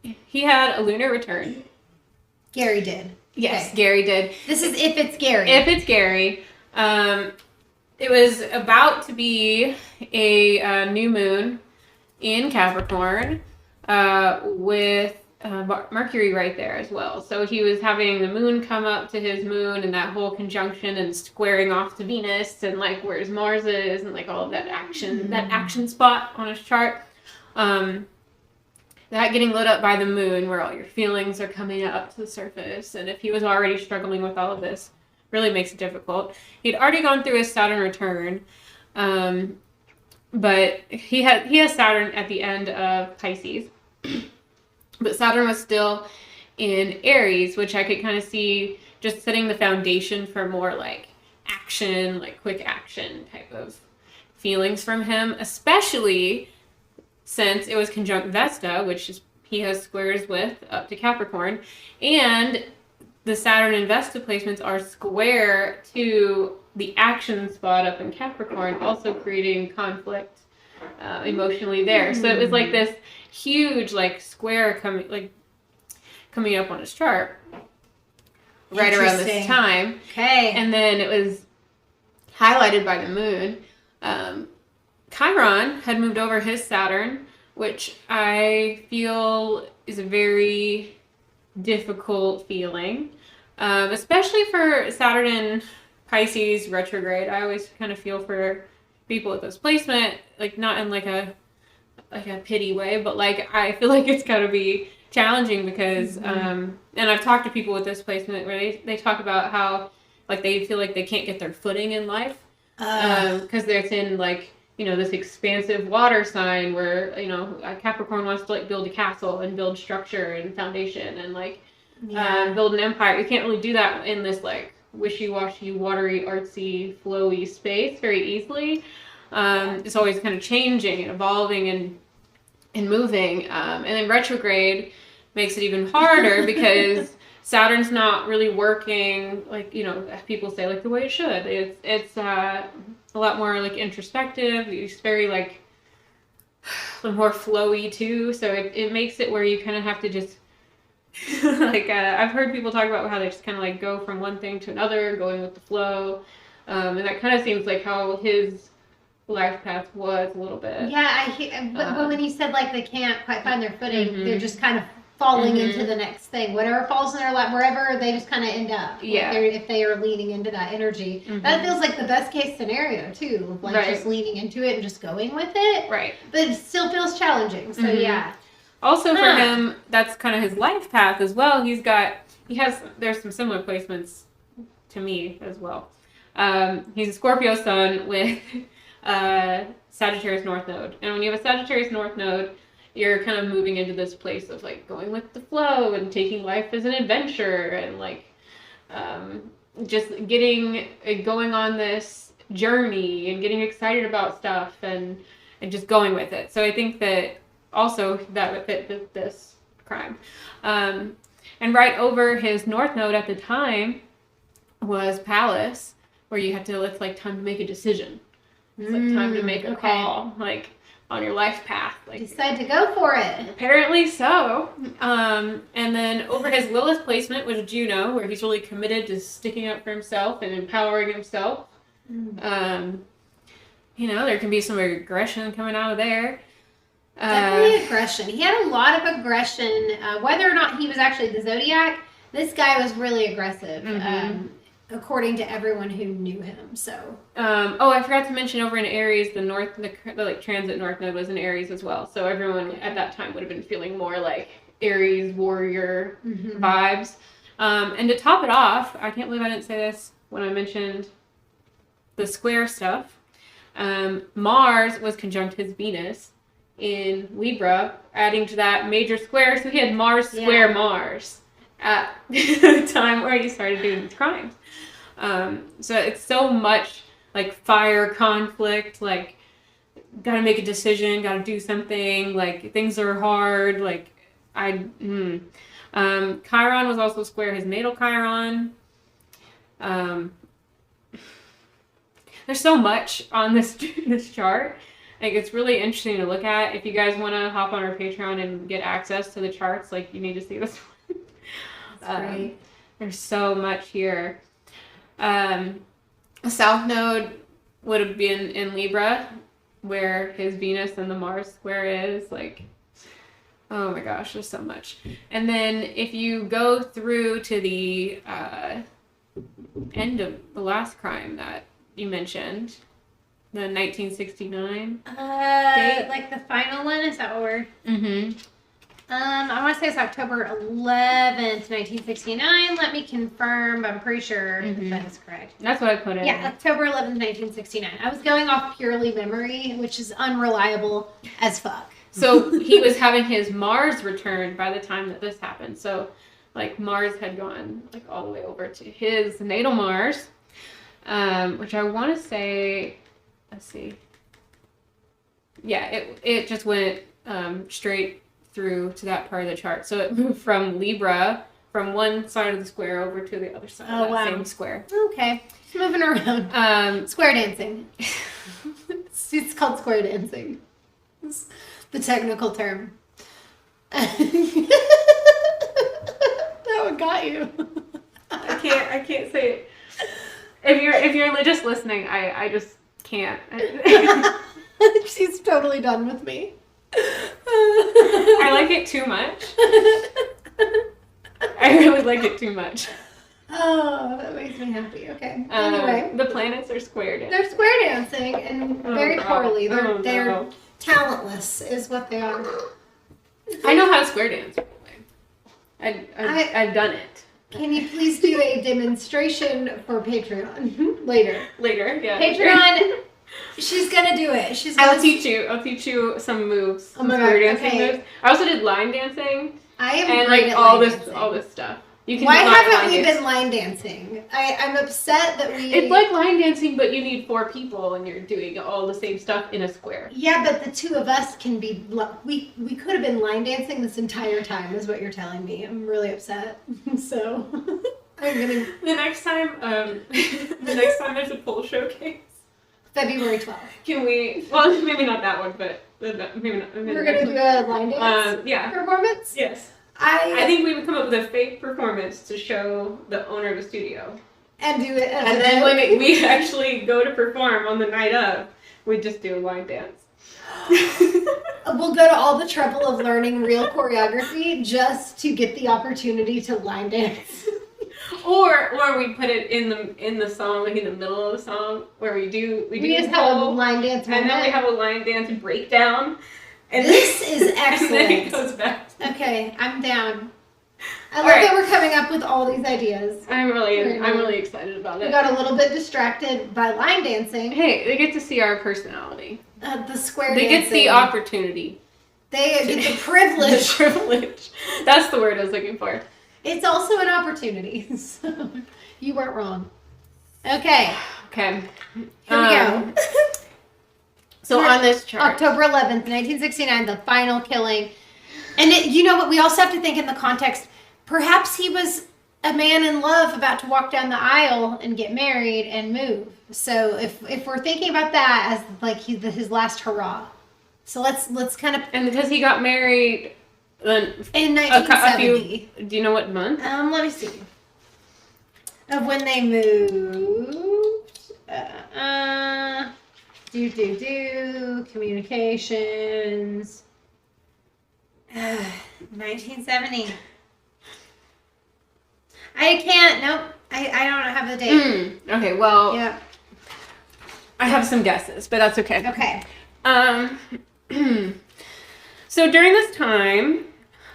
He had a lunar return. Gary did. Yes, Okay. Gary did. This is if it's Gary. If it's Gary. It was about to be a new moon in Capricorn with Mercury right there as well. So he was having the moon come up to his moon and that whole conjunction and squaring off to Venus and like where's Mars is and like all of that action spot on his chart. That getting lit up by the moon where all your feelings are coming up to the surface. And if he was already struggling with all of this, really makes it difficult. He'd already gone through his Saturn return, but he has Saturn at the end of Pisces. But Saturn was still in Aries, which I could kind of see just setting the foundation for more like action, like quick action type of feelings from him, especially since it was conjunct Vesta, which is, he has squares with up to Capricorn, and the Saturn and Vesta placements are square to the action spot up in Capricorn, also creating conflict emotionally there. So it was like this huge like square coming up on his chart right around this time. Okay. And then it was highlighted by the moon. Chiron had moved over his Saturn, which I feel is a very difficult feeling, especially for Saturn in Pisces retrograde. I always kind of feel for people with this placement, like not in like a pity way, but like I feel like it's gotta be challenging because and I've talked to people with this placement where they talk about how like they feel like they can't get their footing in life because they're in like, you know, this expansive water sign where, you know, Capricorn wants to like build a castle and build structure and foundation and like build an empire. You can't really do that in this like wishy-washy, watery, artsy, flowy space very easily. It's always kind of changing and evolving and moving. And then retrograde makes it even harder because Saturn's not really working like, you know, people say like the way it should. It's a lot more like introspective. It's very like more flowy too. So it makes it where you kind of have to just like I've heard people talk about how they just kind of like go from one thing to another, going with the flow. And that kind of seems like how his life path was a little bit. Yeah, but when you said like they can't quite find their footing, they're just kind of falling into the next thing. Whatever falls in their lap, wherever they just kind of end up. Yeah. If they are leaning into that energy. That feels like the best case scenario too. Like just leaning into it and just going with it. Right. But it still feels challenging. So yeah. Also for him, that's kind of his life path as well. There's some similar placements to me as well. He's a Scorpio sun with Sagittarius North Node. And when you have a Sagittarius North Node, you're kind of moving into this place of like going with the flow and taking life as an adventure and like just going on this journey and getting excited about stuff and just going with it. So I think that also that would fit with this crime. And right over his North Node at the time was Palace, where you had to, it's like time to make a decision. It's like time to make a call, like on your life path. Like decide to go for it. Apparently so. And then over his Lilith placement was Juno, where he's really committed to sticking up for himself and empowering himself. You know, there can be some aggression coming out of there. Definitely aggression. He had a lot of aggression. Whether or not he was actually the Zodiac, this guy was really aggressive. According to everyone who knew him, so. I forgot to mention over in Aries, the like transit North Node was in Aries as well. So everyone at that time would have been feeling more like Aries warrior vibes. And to top it off, I can't believe I didn't say this when I mentioned the square stuff. Mars was conjunct his Venus in Libra, adding to that major square. So he had Mars square Mars at the time where he started doing these crimes. So it's so much like fire, conflict, like gotta make a decision, gotta do something, like things are hard, like Chiron was also square his natal Chiron. There's so much on this chart, Like, it's really interesting to look at. If you guys want to hop on our Patreon and get access to the charts, like, you need to see this one. That's great. There's so much here. The South Node would have been in Libra, where his Venus and the Mars square is. Like, oh my gosh, there's so much. And then if you go through to the end of the last crime that you mentioned, the 1969 date. Like the final one, is that what we're... Mm-hmm. I want to say it's October 11th, 1969. Let me confirm. I'm pretty sure that is correct. That's what I put in. Yeah, October 11th, 1969. I was going off purely memory, which is unreliable as fuck. So he was having his Mars return by the time that this happened. So, like, Mars had gone, like, all the way over to his natal Mars, which I want to say, let's see. Yeah, it just went straight through to that part of the chart. So it moved from Libra, from one side of the square over to the other side of that same square. Okay. It's moving around. Square dancing. It's called square dancing. It's the technical term. That one got you. I can't say it. If you're just listening, I just can't. She's totally done with me. I like it too much. I really like it too much. Oh, that makes me happy. Okay. Anyway. The planets are square dancing. They're square dancing and very poorly. They're talentless is what they are. I know how to square dance, by the way. I've done it. Can you please do a demonstration for Patreon later? Later, yeah. Patreon, she's gonna do it. I'll teach you some moves. Oh my god, dancing moves. I also did line dancing. I am and great like at all line this dancing. Stuff. You can Why haven't we been line dancing? I'm upset that we... It's like line dancing, but you need 4 people and you're doing all the same stuff in a square. Yeah, but the two of us can be... We could have been line dancing this entire time, is what you're telling me. I'm really upset. So, I'm gonna... The next time there's a pole showcase. February 12th. Can we... Well, maybe not that one, but maybe not. We're going to do a line dance performance? Yes. I think we would come up with a fake performance to show the owner of the studio. And do it. And then when we actually go to perform on the night of, we just do a line dance. We'll go to all the trouble of learning real choreography just to get the opportunity to line dance. Or we put it in the song, like in the middle of the song, where we just have a line dance moment. And then we have a line dance breakdown. And this is excellent. And then it goes back. Okay, I'm down. I love that we're coming up with all these ideas. I'm really excited about it. We got a little bit distracted by line dancing. Hey, they get to see our personality. The square dancing. They get the opportunity. They get the privilege. The privilege. That's the word I was looking for. It's also an opportunity. So you weren't wrong. Okay. Okay. Here we go. So on this chart. October 11th, 1969, the final killing. And you know what? We also have to think in the context, perhaps he was a man in love about to walk down the aisle and get married and move. So if we're thinking about that as like his last hurrah. So let's kind of... And because he got married in 1970. Do you know what month? Let me see. Of when they moved. Communications. 1970. I can't. Nope. I don't have the date. Okay. Well. Yeah. I have some guesses, but that's okay. Okay. So during this time,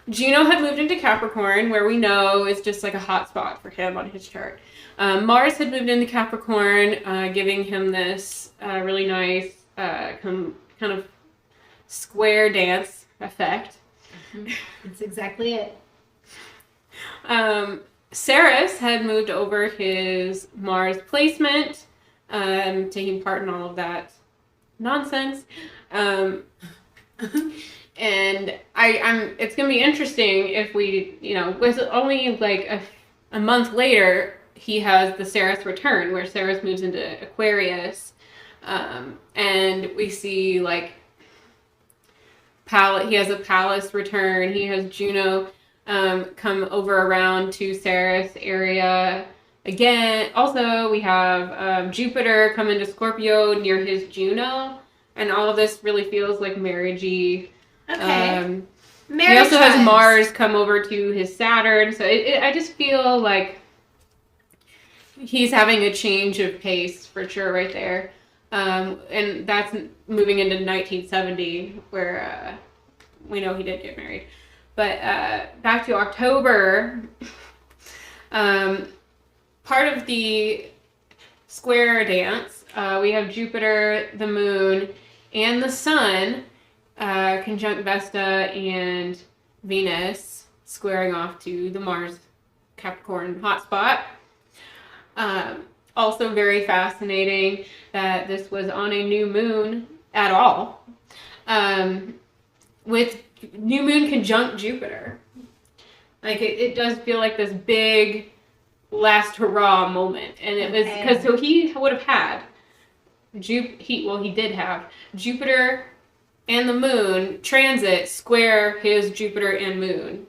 Juno had moved into Capricorn, where we know is just like a hot spot for him on his chart. Mars had moved into Capricorn, giving him this really nice kind of square dance effect. That's exactly it. Ceres had moved over his Mars placement, taking part in all of that nonsense. And it's going to be interesting if we, with only like a month later, he has the Ceres return, where Ceres moves into Aquarius. And we see like he has a Pallas return. He has Juno come over around to Ceres area again. Also, we have Jupiter come into Scorpio near his Juno, and all of this really feels like marriagey. Okay. He also has Mars come over to his Saturn, so I just feel like he's having a change of pace for sure right there. And that's moving into 1970, where we know he did get married. But back to October, part of the square dance, we have Jupiter, the Moon, and the Sun conjunct Vesta and Venus, squaring off to the Mars Capricorn hotspot. Also very fascinating that this was on a new moon at all. With new moon conjunct Jupiter. Like it does feel like this big last hurrah moment. And it was because so he would have had he did have Jupiter and the moon transit square his Jupiter and moon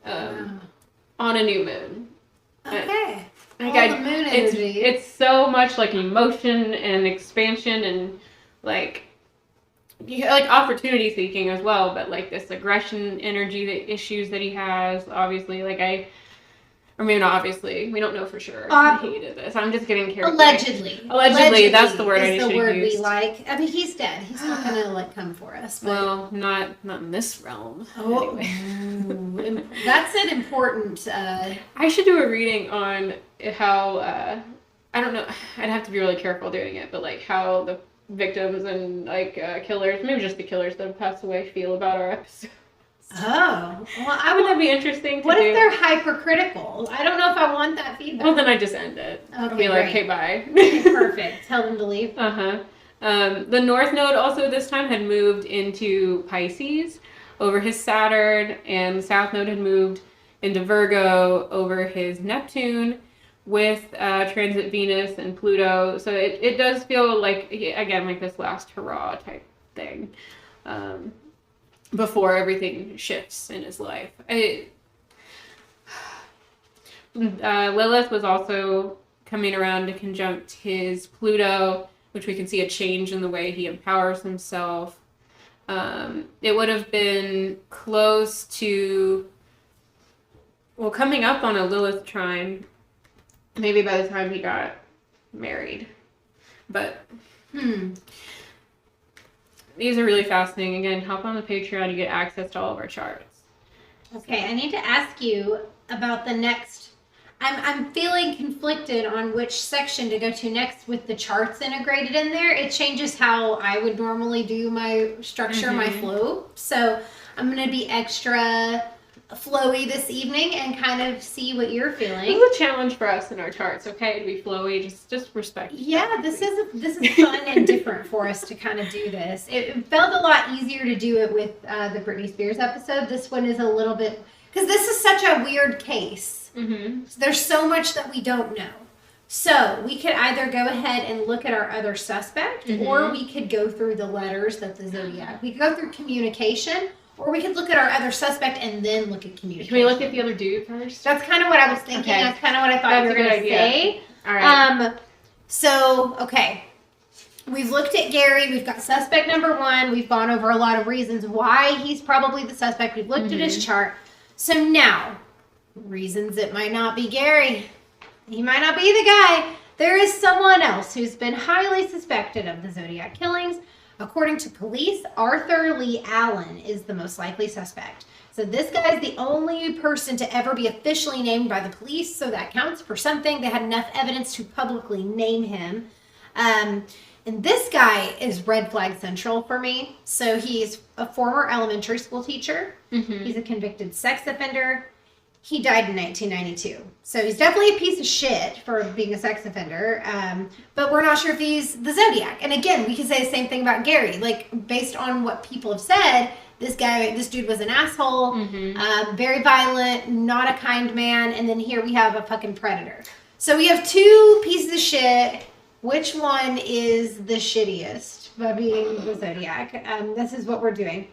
on a new moon. Okay. Like the moon energy. It's so much like emotion and expansion and like opportunity seeking as well, but like this aggression energy, the issues that he has, obviously, or maybe not obviously, we don't know for sure he did this. I'm just getting carried away. Allegedly, that's the word I should use. Is the word we like. I mean, he's dead. He's not gonna come for us. But... Well, not in this realm. Oh, anyway. That's an important. I should do a reading on how I don't know. I'd have to be really careful doing it, but like how the victims and like killers, maybe just the killers that have passed away, feel about our episode. Oh, well, Wouldn't that be interesting to do? What if they're hypercritical? I don't know if I want that feedback. Well, then I just end it. Okay, I'll be like, hey, bye. Okay, perfect. Tell them to leave. The North Node also this time had moved into Pisces over his Saturn, and the South Node had moved into Virgo over his Neptune with transit Venus and Pluto. So it does feel like, again, like this last hurrah type thing. Before everything shifts in his life. Lilith was also coming around to conjunct his Pluto, which we can see a change in the way he empowers himself. It would have been close to, coming up on a Lilith trine, maybe by the time he got married. But, these are really fascinating. Again, hop on the Patreon to get access to all of our charts. Okay, I need to ask you about the next. I'm feeling conflicted on which section to go to next with the charts integrated in there. It changes how I would normally do my structure, my flow. So I'm going to be extra flowy this evening and kind of see what you're feeling. This is a challenge for us in our charts, okay? To be flowy, just respect. Yeah, this is fun and different for us to kind of do this. It felt a lot easier to do it with the Britney Spears episode. This one is a little bit, because this is such a weird case. So there's so much that we don't know. So we could either go ahead and look at our other suspect, or we could go through the letters that the Zodiac. We could go through communication, or we could look at our other suspect and then look at communication. Can we look at the other dude first? That's kind of what I was thinking. Okay. That's kind of what I thought you were going to say. All right. Okay. We've looked at Gary. We've got suspect number 1. We've gone over a lot of reasons why he's probably the suspect. We've looked at his chart. So now, reasons it might not be Gary. He might not be the guy. There is someone else who's been highly suspected of the Zodiac killings. According to police, Arthur Lee Allen is the most likely suspect. So this guy is the only person to ever be officially named by the police, so that counts for something. They had enough evidence to publicly name him. And this guy is red flag central for me. So he's a former elementary school teacher. He's a convicted sex offender. He died in 1992. So he's definitely a piece of shit for being a sex offender. But we're not sure if he's the Zodiac. And again, we can say the same thing about Gary. Like, based on what people have said, this dude was an asshole, very violent, not a kind man. And then here we have a fucking predator. So we have 2 pieces of shit which one is the shittiest by being the Zodiac. This is what we're doing.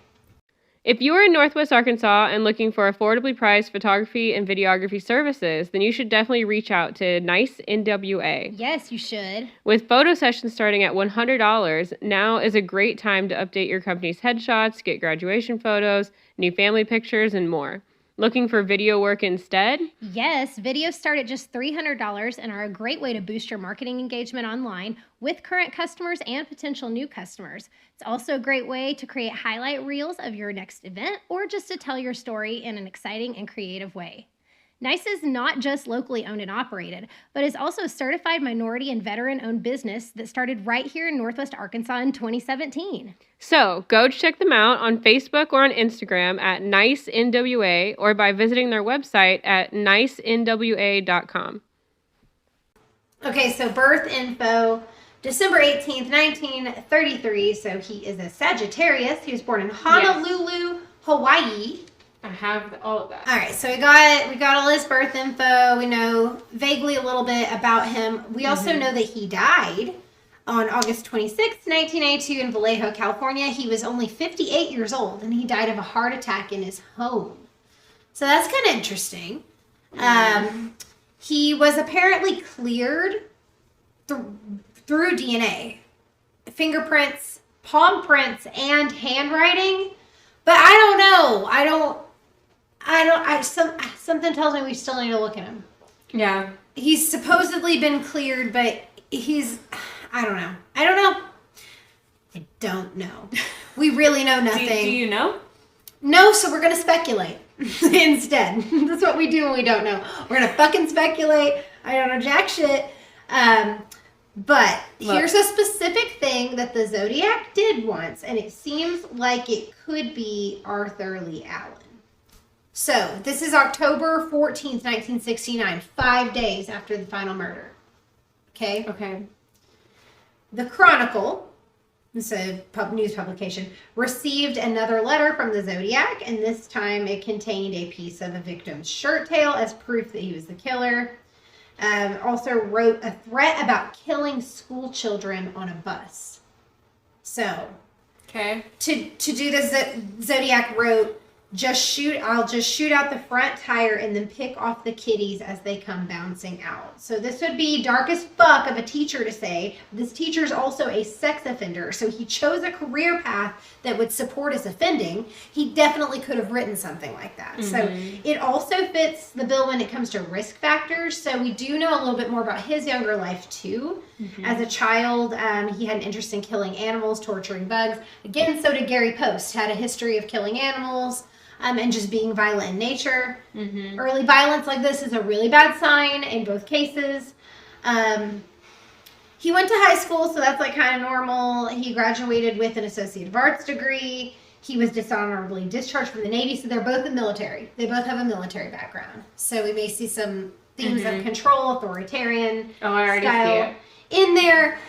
If you are in Northwest Arkansas and looking for affordably priced photography and videography services, then you should definitely reach out to Nice NWA. Yes, you should. With photo sessions starting at $100, now is a great time to update your company's headshots, get graduation photos, new family pictures, and more. Looking for video work instead? Yes, videos start at just $300 and are a great way to boost your marketing engagement online with current customers and potential new customers. It's also a great way to create highlight reels of your next event or just to tell your story in an exciting and creative way. Nice is not just locally owned and operated, but is also a certified minority and veteran-owned business that started right here in Northwest Arkansas in 2017. So, go check them out on Facebook or on Instagram at NiceNWA or by visiting their website at nicenwa.com. Okay, so birth info, December 18th, 1933. So he is a Sagittarius. He was born in Honolulu, Hawaii. I have all of that. All right, so we got all his birth info. We know vaguely a little bit about him. We also know that he died on August 26th, 1982 in Vallejo, California. He was only 58 years old, and he died of a heart attack in his home. So that's kind of interesting. He was apparently cleared through DNA, fingerprints, palm prints, and handwriting. But I don't know. Something tells me we still need to look at him. Yeah. He's supposedly been cleared, but I don't know. I don't know. We really know nothing. Do you know? No, so we're going to speculate instead. That's what we do when we don't know. We're going to fucking speculate. I don't know jack shit. But here's a specific thing that the Zodiac did once, and it seems like it could be Arthur Lee Allen. So, this is October 14th, 1969, 5 days after the final murder. Okay? Okay. The Chronicle, this is a news publication, received another letter from the Zodiac, and this time it contained a piece of a victim's shirt tail as proof that he was the killer. Also wrote a threat about killing school children on a bus. So, okay. To do this, Zodiac wrote, I'll just shoot out the front tire and then pick off the kiddies as they come bouncing out. So this would be dark as fuck of a teacher to say. This teacher's also a sex offender, so he chose a career path that would support his offending. He definitely could have written something like that. Mm-hmm. So it also fits the bill when it comes to risk factors. So we do know a little bit more about his younger life too. Mm-hmm. As a child, he had an interest in killing animals, torturing bugs. Again, so did Gary Post, had a history of killing animals. And just being violent in nature. Mm-hmm. Early violence like this is a really bad sign in both cases. He went to high school, so that's like kind of normal. He graduated with an Associate of Arts degree. He was dishonorably discharged from the Navy, so they're both in the military. They both have a military background. So we may see some themes of control, authoritarian style in there.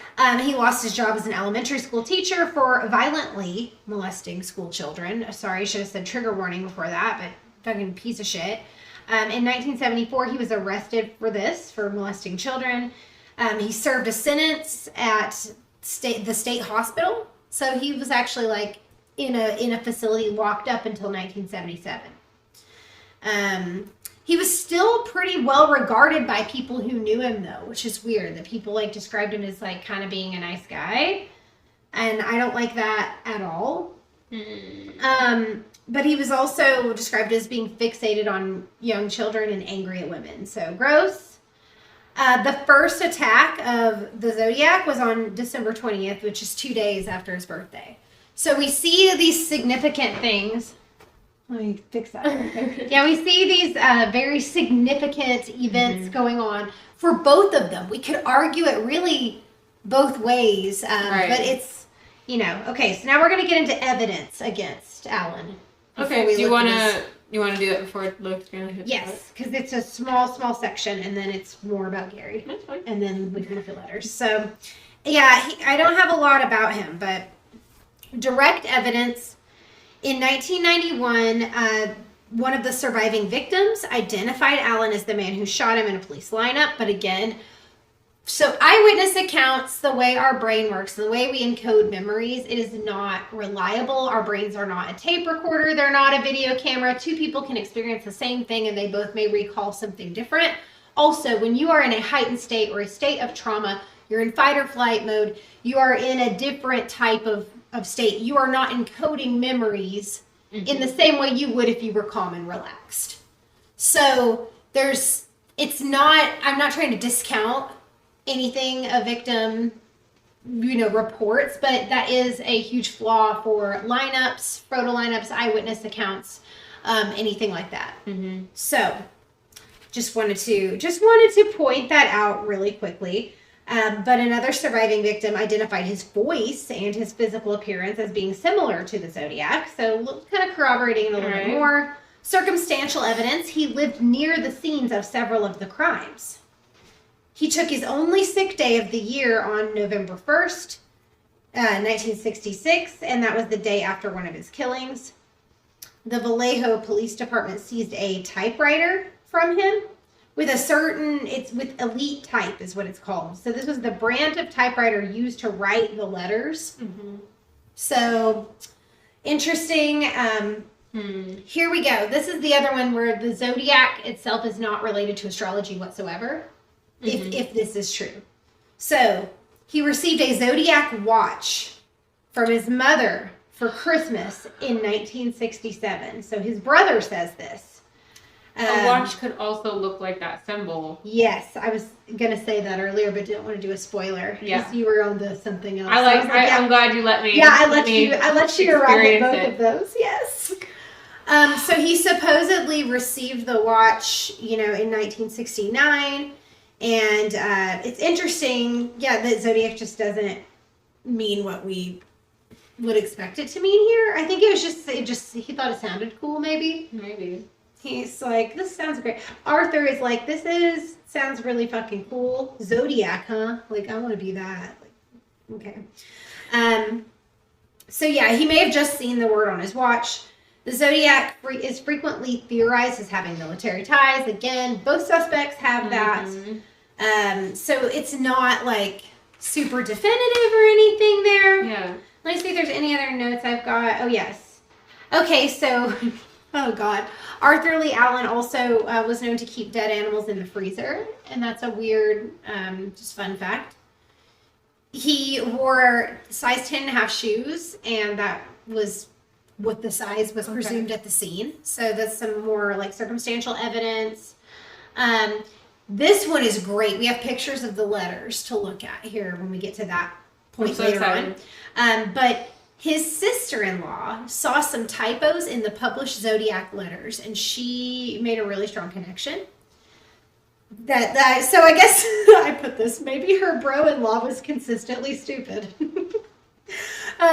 He lost his job as an elementary school teacher for violently molesting school children. Sorry, I should have said trigger warning before that, but fucking piece of shit. In 1974, he was arrested for molesting children. He served a sentence at the state hospital. So he was actually like in a facility locked up until 1977. He was still pretty well regarded by people who knew him, though, which is weird. That people like described him as like kind of being a nice guy, and I don't like that at all. But he was also described as being fixated on young children and angry at women. So gross. The first attack of the Zodiac was on December 20th, which is 2 days after his birthday. So we see these significant things. Let me fix that. Yeah, we see these very significant events going on for both of them. We could argue it really both ways, but it's, okay, so now we're going to get into evidence against Allen. Okay, do you want to do that before it looks good? Yes, because it's a small section, and then it's more about Gary. That's fine. And then we can look at letters. So, yeah, I don't have a lot about him, but direct evidence. In 1991, one of the surviving victims identified Allen as the man who shot him in a police lineup. But again, So eyewitness accounts, the way our brain works, the way we encode memories, it is not reliable. Our brains are not a tape recorder. They're not a video camera. Two people can experience the same thing and they both may recall something different. Also, when you are in a heightened state or a state of trauma, you're in fight or flight mode, you are in a different type of state. You are not encoding memories in the same way you would if you were calm and relaxed. So I'm not trying to discount anything a victim, reports, but that is a huge flaw for lineups, photo lineups, eyewitness accounts, anything like that. So just wanted to point that out really quickly. But another surviving victim identified his voice and his physical appearance as being similar to the Zodiac. So kind of corroborating it a little bit more. Circumstantial evidence, he lived near the scenes of several of the crimes. He took his only sick day of the year on November 1st, 1966, and that was the day after one of his killings. The Vallejo Police Department seized a typewriter from him with with elite type is what it's called. So this was the brand of typewriter used to write the letters. So interesting. Here we go. This is the other one where the Zodiac itself is not related to astrology whatsoever. If this is true. So he received a Zodiac watch from his mother for Christmas in 1967. So his brother says this. A watch could also look like that symbol. Yes, I was going to say that earlier, but didn't want to do a spoiler. Yeah. You were on to something else. I'm glad you let me. Yeah, I let you arrive at both of those. Yes. So he supposedly received the watch, in 1969. And it's interesting, that Zodiac just doesn't mean what we would expect it to mean here. I think it was he thought it sounded cool, maybe. Maybe. He's like, this sounds great. Arthur is like, sounds really fucking cool. Zodiac, huh? Like, I want to be that. Like, okay. So yeah, he may have just seen the word on his watch. The Zodiac is frequently theorized as having military ties. Again, both suspects have that. So it's not like super definitive or anything there. Yeah. Let me see if there's any other notes I've got. Oh, yes. Okay, so, oh God. Arthur Lee Allen also was known to keep dead animals in the freezer. And that's a weird, just fun fact. He wore size 10.5 shoes, and that was what the size was presumed at the scene. So that's some more like circumstantial evidence. This one is great. We have pictures of the letters to look at here when we get to that point later on. But his sister-in-law saw some typos in the published Zodiac Letters, and she made a really strong connection. So I guess I put this, maybe her bro-in-law was consistently stupid.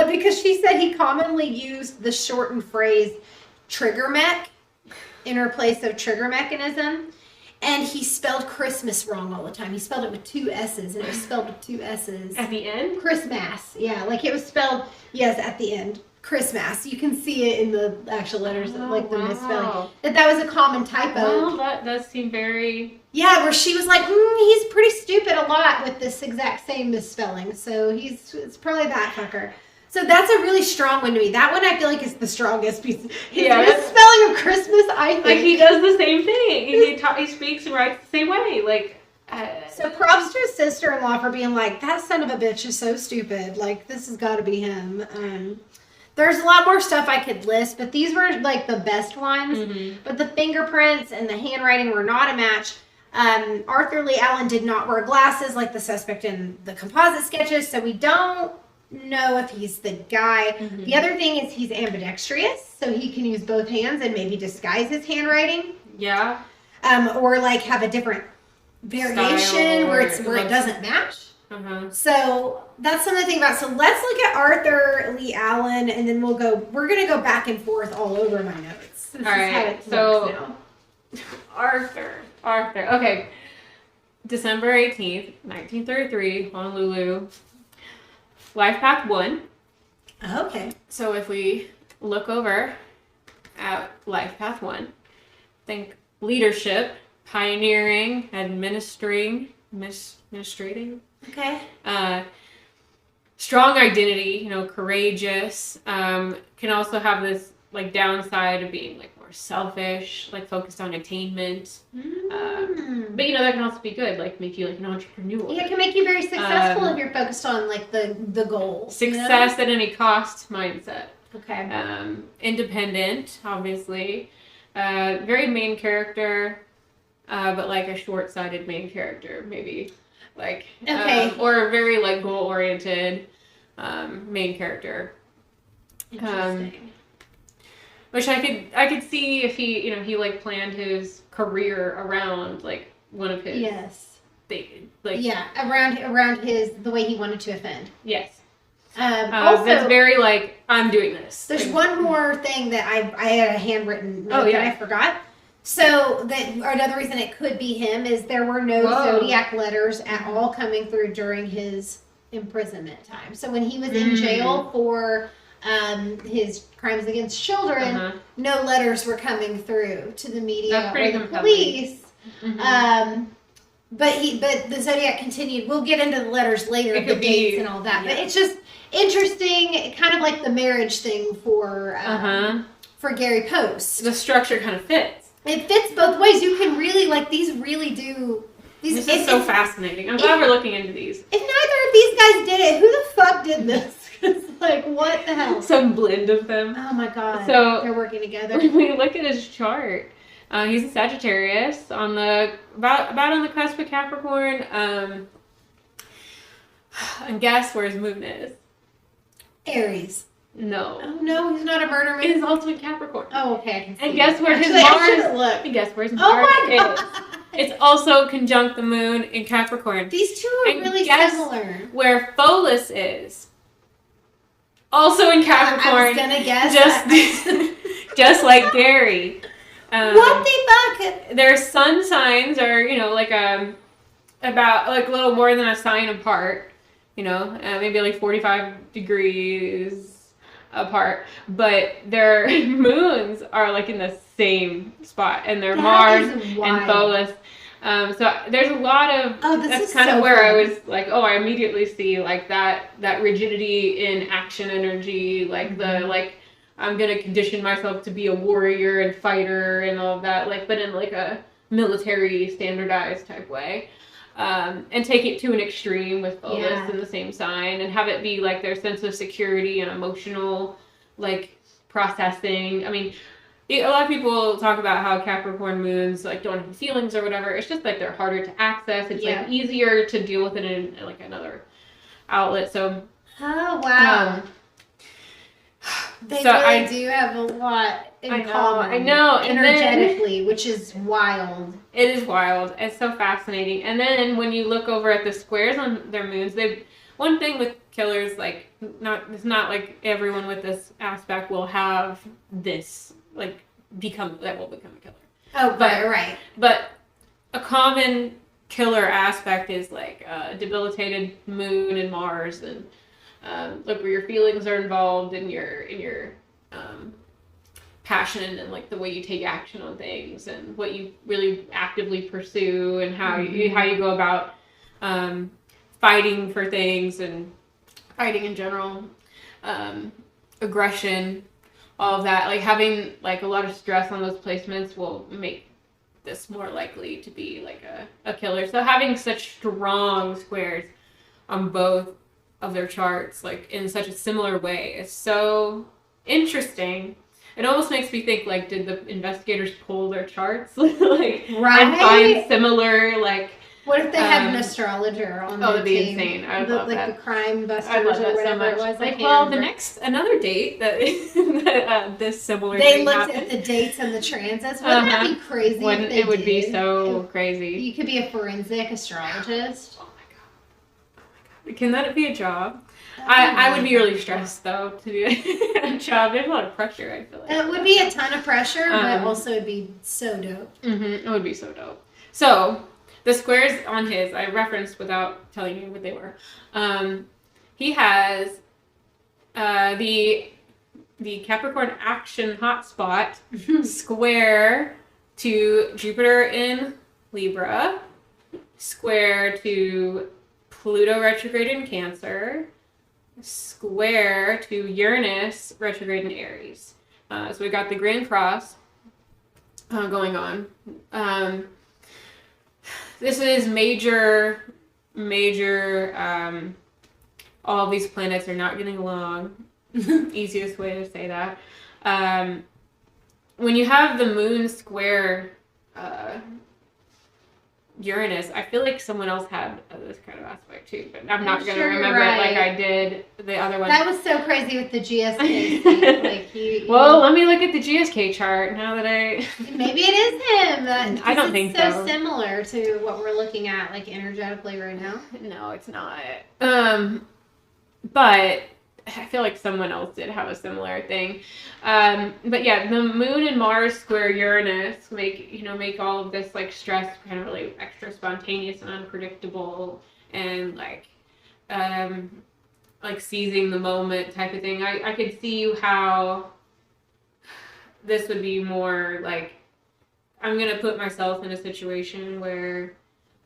Because she said he commonly used the shortened phrase trigger mech in place of trigger mechanism. And he spelled Christmas wrong all the time. He spelled it with 2 S's, and it was spelled with 2 S's. At the end? Christmas. Yeah, like it was spelled, yes, at the end. Christmas. You can see it in the actual letters, the misspelling. That was a common typo. Well, that does seem very... Yeah, where she was like, he's pretty stupid a lot with this exact same misspelling. So it's probably that fucker. So that's a really strong one to me. That one I feel like is the strongest piece. His misspelling of Christmas, I think. Like he does the same thing. He speaks and writes the same way. So props to his sister-in-law for being like, that son of a bitch is so stupid. Like, this has got to be him. There's a lot more stuff I could list, but these were like the best ones. But the fingerprints and the handwriting were not a match. Arthur Lee Allen did not wear glasses like the suspect in the composite sketches, so we don't know if he's the guy. The other thing is he's ambidextrous, so he can use both hands and maybe disguise his handwriting. Yeah. Or like have a different variation where it doesn't match. So that's something to think about. So let's look at Arthur Lee Allen, and then we're going to go back and forth all over my notes. All right. So Arthur. Okay. December 18th, 1933, Honolulu. Life path 1. Okay. So if we look over at life path 1, think leadership, pioneering, administering, administrating. Okay. Strong identity, courageous. Can also have this like downside of being like more selfish, like focused on attainment. But that can also be good, like make you like an entrepreneur. Yeah, it can make you very successful if you're focused on like the goal. Success at any cost mindset. Okay. Independent, obviously. Very main character, but like a short-sighted main character, maybe. Like, okay. Or very like goal-oriented main character. Interesting. Which I could see if he like planned his career around like one of his. Yes. Around the way he wanted to offend. Yes. Also, that's very like, I'm doing this. There's like, one more thing that I had a handwritten note that I forgot. So another reason it could be him is there were no Zodiac letters at all coming through during his imprisonment time. So when he was in jail for his crimes against children, no letters were coming through to the media or the police. But the Zodiac continued. We'll get into the letters later, the dates and all that. Yeah. But it's just interesting, kind of like the marriage thing for Gary Post. The structure kind of fits. It fits both ways. You can really these really do. This is so fascinating. I'm glad we're looking into these. If neither of these guys did it, who the fuck did this? It's like, what the hell? Some blend of them. Oh my god. So they're working together. When we look at his chart, he's a Sagittarius on the about on the cusp of Capricorn. And guess where his moon is? Aries. No. Oh no, he's not a murder man. It is also in Capricorn. Oh, okay. I can see and guess where his Mars? And guess where his Mars is? It's also conjunct the moon in Capricorn. These two are really similar. Where Pholus is? Also in Capricorn. I was gonna guess just like Gary. What the fuck? Their sun signs are, about like a little more than a sign apart. Maybe like 45 degrees apart, but their moons are like in the same spot, and they're Mars and Pholus. So there's a lot of that's kind of where I was like, I immediately see like that rigidity in action energy, like the like I'm gonna condition myself to be a warrior and fighter and all of that, like but in like a military standardized type way. And take it to an extreme with Pholus in the same sign, and have it be like their sense of security and emotional like processing. I mean, a lot of people talk about how Capricorn moons like don't have feelings or whatever. It's just like they're harder to access. It's like easier to deal with it in like another outlet. So oh wow. They really do have a lot in common. I know. Energetically, which is wild. It is wild. It's so fascinating. And then when you look over at the squares on their moons, one thing with killers, like it's not like everyone with this aspect will have this like will become a killer. Oh, right. But a common killer aspect is like a debilitated moon and Mars, and like where your feelings are involved in your passion and like the way you take action on things and what you really actively pursue and how you go about fighting for things and fighting in general, aggression, all of that. Like having like a lot of stress on those placements will make this more likely to be like a killer. So having such strong squares on both of their charts, like in such a similar way, is so interesting. It almost makes me think, like, did the investigators pull their charts, like, and find similar, like... What if they had an astrologer on their team? That'd be insane. I would love that. Like the crime busters or whatever it was. Like, another date that this similar they looked at the dates and the transits. Wouldn't that be crazy? It would be so crazy. You could be a forensic astrologist. Oh my god. Can that be a job? I would be really stressed, though, to do a job. There's a lot of pressure, I feel like. It would be a ton of pressure, but also it'd be so dope. It would be so dope. So, the squares on his, I referenced without telling you what they were. He has the Capricorn action hotspot square to Jupiter in Libra. square to Pluto retrograde in Cancer, square to Uranus retrograde in Aries. So we got the Grand Cross going on. This is major. All of these planets are not getting along. Easiest way to say that. When you have the moon square Uranus, I feel like someone else had this kind of aspect too, but I'm not going to remember it like I did the other one. That was so crazy with the GSK. Well, let me look at the GSK chart now that Maybe it is him. I don't think so. So similar to what we're looking at, like energetically right now. No, it's not. But I feel like someone else did have a similar thing. But yeah, the moon and Mars square Uranus make all of this like stress kind of really extra spontaneous and unpredictable and like seizing the moment type of thing. I could see how this would be more like, I'm gonna put myself in a situation where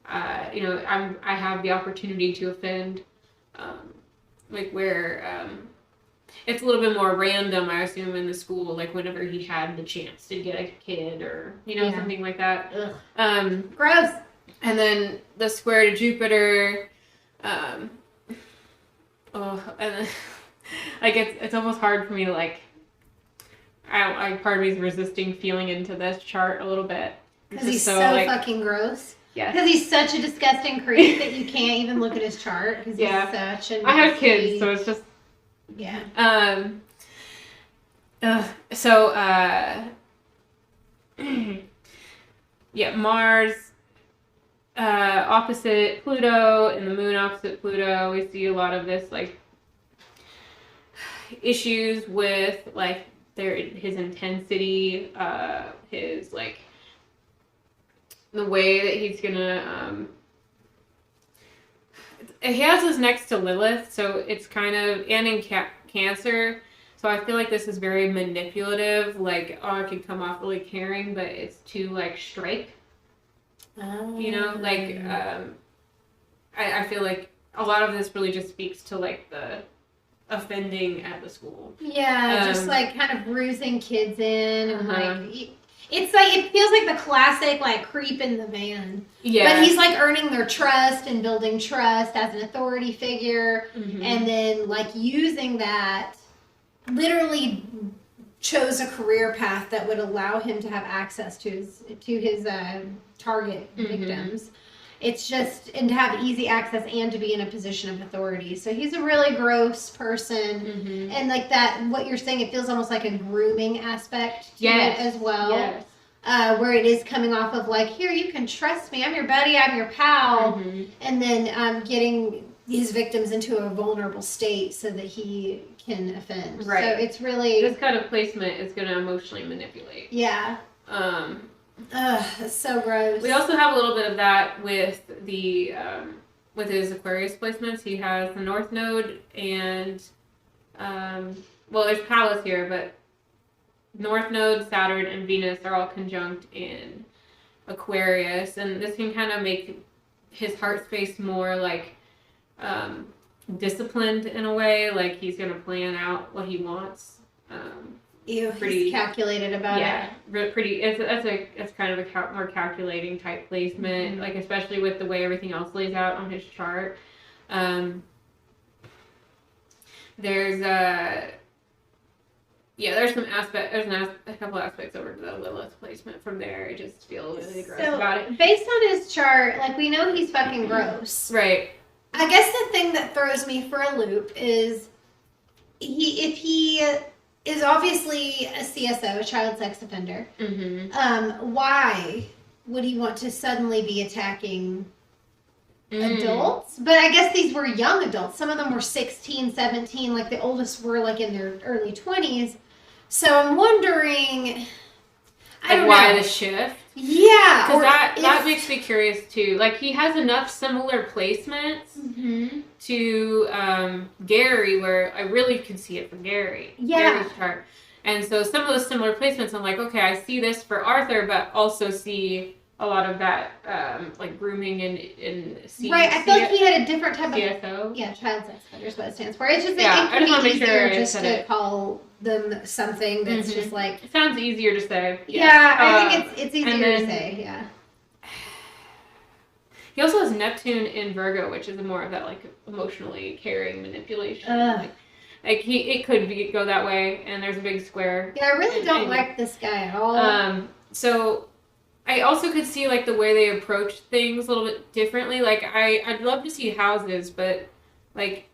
I have the opportunity to offend, it's a little bit more random, I assume, in the school, like whenever he had the chance to get a kid or, something like that. Gross. And then the square to Jupiter, it's almost hard for me to part of me is resisting feeling into this chart a little bit. Because he's so fucking gross. Yeah. Because he's such a disgusting creep that you can't even look at his chart. Because he's such a... I have kids, so it's just... Yeah. Mars opposite Pluto and the moon opposite Pluto. We see a lot of this like issues with like his intensity, his like the way that he's gonna he has this next to Lilith, so it's kind of, and in Cancer, so I feel like this is very manipulative, like, it can come off really caring, but it's too, like, straight. I feel like a lot of this really just speaks to, like, the offending at the school. Yeah, just, like, kind of rusing kids in, and, like... It's like, it feels like the classic, like, creep in the van. Yeah. But he's, like, earning their trust and building trust as an authority figure. Mm-hmm. And then, like, using that, literally chose a career path that would allow him to have access to his target victims. It's just, and to have easy access and to be in a position of authority. So he's a really gross person. Mm-hmm. And like that, what you're saying, it feels almost like a grooming aspect to it as well. Yes. Where it is coming off of like, here, you can trust me. I'm your buddy. I'm your pal. Mm-hmm. And then getting his victims into a vulnerable state so that he can offend. Right. So it's really... This kind of placement is going to emotionally manipulate. Yeah. That's so gross. We also have a little bit of that with the with his Aquarius placements. He has the North Node and there's Pallas here, but North Node, Saturn, and Venus are all conjunct in Aquarius, and this can kind of make his heart space more like disciplined in a way. Like he's gonna plan out what he wants. He's calculated about it. Yeah, pretty. It's kind of a more calculating type placement, like especially with the way everything else lays out on his chart. There's some aspect. There's a couple aspects over to the Lilith placement from there. I just feel really gross about it. Based on his chart, like we know he's fucking gross, right? I guess the thing that throws me for a loop is if he is obviously a CSO, a child sex offender. Mm-hmm. Why would he want to suddenly be attacking adults? But I guess these were young adults. Some of them were 16, 17, like the oldest were like in their early 20s. So I'm wondering, I don't know. Why the shift? Yeah. Because that makes me curious too. Like he has enough similar placements to Gary where I really could see it from Gary. Yeah. Gary's chart. And so some of those similar placements, I'm like, okay, I see this for Arthur, but also see a lot of that like grooming and Right, I feel like he had a different type of CSO. Yeah, child sex offender is what it stands for. It's just Yeah, that I it just can wanna be make sure easier I just said to it. call them something that's just like It sounds easier to say. Yeah, I think it's easier then, to say, yeah. He also has Neptune in Virgo, which is more of that like emotionally caring manipulation. It could go that way, and there's a big square. Yeah, I really don't like this guy at all. So I also could see like the way they approach things a little bit differently. Like I'd love to see houses, but like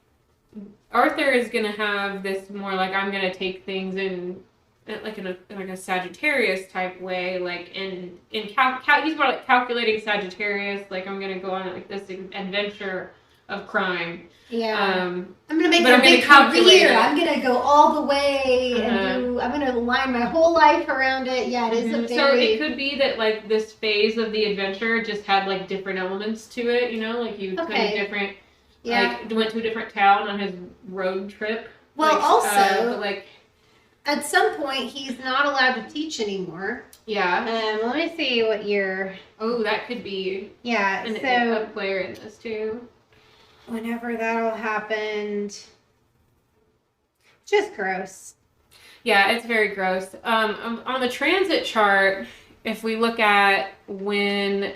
Arthur is gonna have this more like I'm gonna take things in a Sagittarius type way, like he's more like calculating Sagittarius. Like I'm gonna go on like this adventure of crime. Yeah. I'm gonna make a big career. I'm gonna go all the way and I'm gonna line my whole life around it. Yeah, it is a very... So it could be that like this phase of the adventure just had like different elements to it, you know, like you took a different like went to a different town on his road trip. Well, like, also like at some point he's not allowed to teach anymore. Yeah. Let me see what year. Oh, that could be a player in this too. Whenever that all happened. Just gross. Yeah, it's very gross. On the transit chart, if we look at when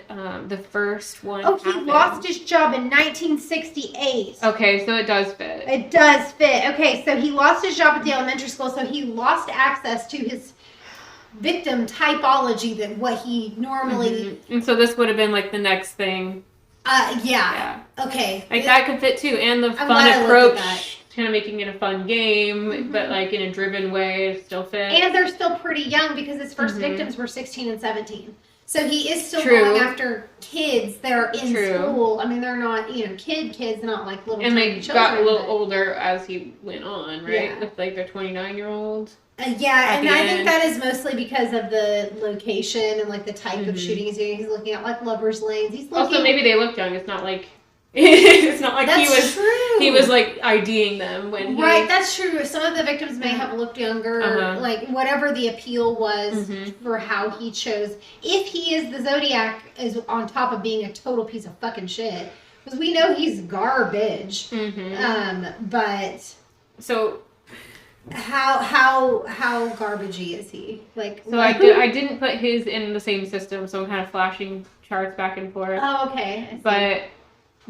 the first one happened. He lost his job in 1968. Okay, so it does fit. It does fit. Okay, so he lost his job at the elementary school, so he lost access to his victim typology that what he normally... And so this would have been like the next thing. Yeah. Okay. Like that could fit too, and the fun approach, kind of making it a fun game, but like in a driven way, it still fits. And they're still pretty young because his first victims were 16 and 17. So he is still going after kids that are in school. I mean, they're not, kids, not like little and tiny they children. got a little older as he went on, right? Yeah. With like their 29-year-old. Yeah, and I think that is mostly because of the location and like the type of shooting he's doing. He's looking at like lovers' lanes. He's looking... Also, maybe they look young. It's not like That's true. He was like IDing them when he... Right, that's true. Some of the victims may have looked younger. Like whatever the appeal was for how he chose. If he is the Zodiac, is on top of being a total piece of fucking shit, because we know he's garbage. But so. How garbagey is he? Like, so I didn't put his in the same system, so I'm kind of flashing charts back and forth. Oh, okay. But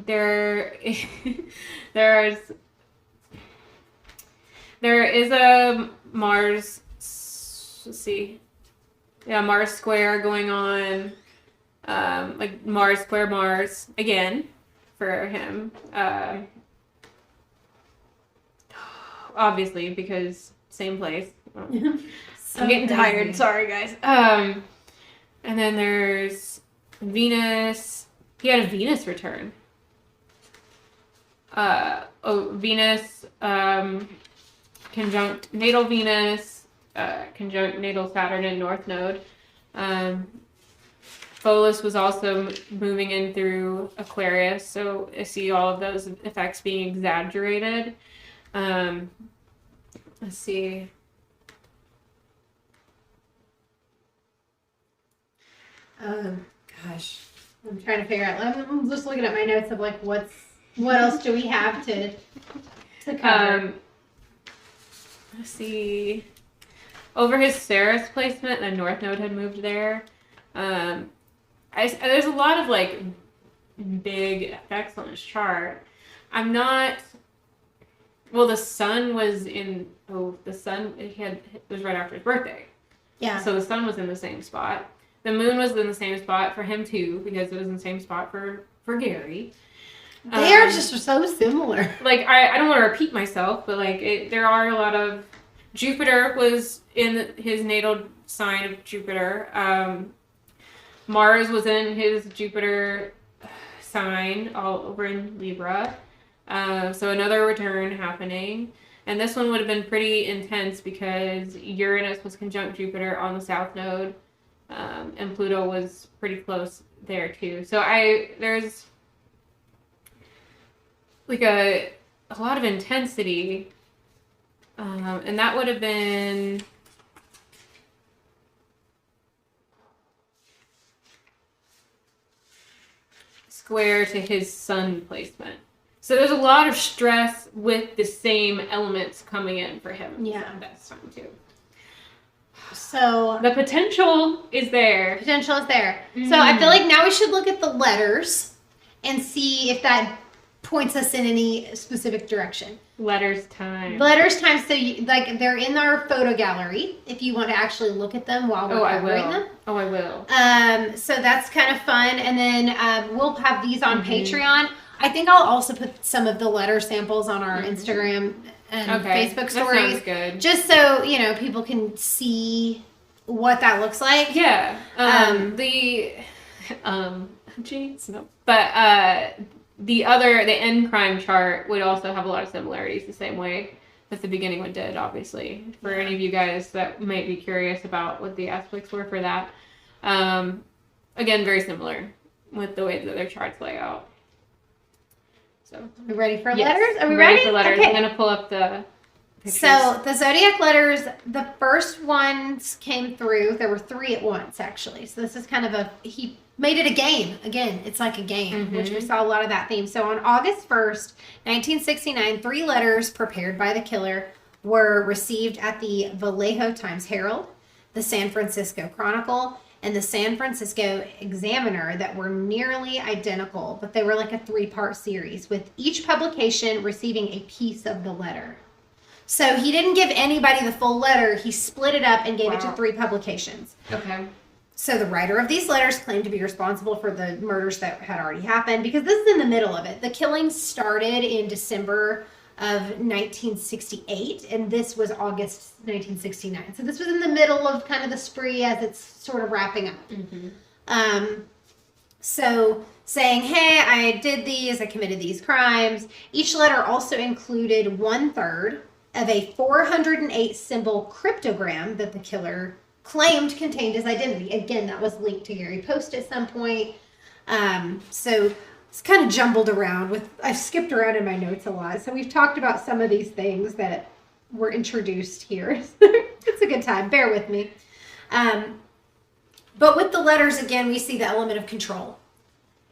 there is a Mars. Let's see. Yeah, Mars square going on. Like Mars square Mars again for him. Obviously, because same place. I'm getting tired. Sorry, guys. And then there's Venus. He had a Venus return. Venus conjunct natal Venus, conjunct natal Saturn and North Node. Pholus was also moving in through Aquarius, so I see all of those effects being exaggerated. Let's see. Gosh, I'm trying to figure out. I'm just looking at my notes of like what else do we have to cover. Let's see. Over his Ceres placement, the North Node had moved there. There's a lot of like big effects on his chart. I'm not. Well, the sun was in. It was right after his birthday. Yeah. So the sun was in the same spot. The moon was in the same spot for him too, because it was in the same spot for Gary. They are just so similar. Like I don't want to repeat myself, but like there are a lot of. Jupiter was in his natal sign of Jupiter. Mars was in his Jupiter sign, all over in Libra. So another return happening. And this one would have been pretty intense because Uranus was conjunct Jupiter on the South Node. And Pluto was pretty close there too. So there's like a lot of intensity. And that would have been... square to his sun placement. So there's a lot of stress with the same elements coming in for him. Yeah. at that time too. So The potential is there. potential is there. So I feel like now we should look at the letters and see if that points us in any specific direction. Letters time. Letters time. So like they're in our photo gallery if you want to actually look at them while we're covering them. Oh, I will. So that's kind of fun. And then we'll have these on Patreon. I think I'll also put some of the letter samples on our Instagram and Facebook stories. That sounds good. Just so, people can see what that looks like. Yeah. The end crime chart would also have a lot of similarities the same way that the beginning one did, obviously. For any of you guys that might be curious about what the aspects were for that. Again, very similar with the way that their charts lay out. So, Are we ready for letters? Are we ready for letters? Okay. I'm going to pull up the pictures. So the Zodiac Letters, the first ones came through. There were 3 at once, actually. So this is kind of he made it a game. Again, it's like a game, which we saw a lot of that theme. So on August 1st, 1969, 3 letters prepared by the killer were received at the Vallejo Times-Herald, the San Francisco Chronicle, and the San Francisco Examiner that were nearly identical, but they were like a 3-part series, with each publication receiving a piece of the letter. So he didn't give anybody the full letter. He split it up and gave it to 3 publications. Okay. So the writer of these letters claimed to be responsible for the murders that had already happened, because this is in the middle of it. The killings started in December of 1968, and this was August 1969. So this was in the middle of kind of the spree as it's sort of wrapping up. So saying, hey, I did these, I committed these crimes. Each letter also included 1/3 of a 408 symbol cryptogram that the killer claimed contained his identity. Again, that was linked to Gary Post at some point. So it's kind of jumbled around I've skipped around in my notes a lot. So we've talked about some of these things that were introduced here. It's a good time. Bear with me. But with the letters, again, we see the element of control.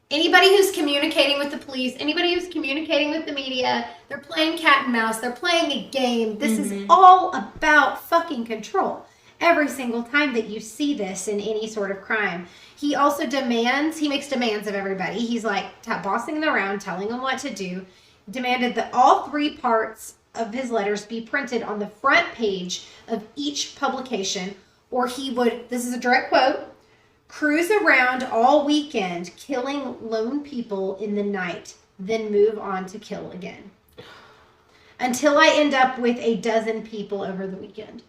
Anybody who's communicating with the police, anybody who's communicating with the media, they're playing cat and mouse, they're playing a game. This is all about fucking control. Every single time that you see this in any sort of crime. He also makes demands of everybody. He's like bossing them around, telling them what to do. Demanded that all 3 parts of his letters be printed on the front page of each publication, or he would, this is a direct quote, cruise around all weekend killing lone people in the night, then move on to kill again. Until I end up with a dozen people over the weekend.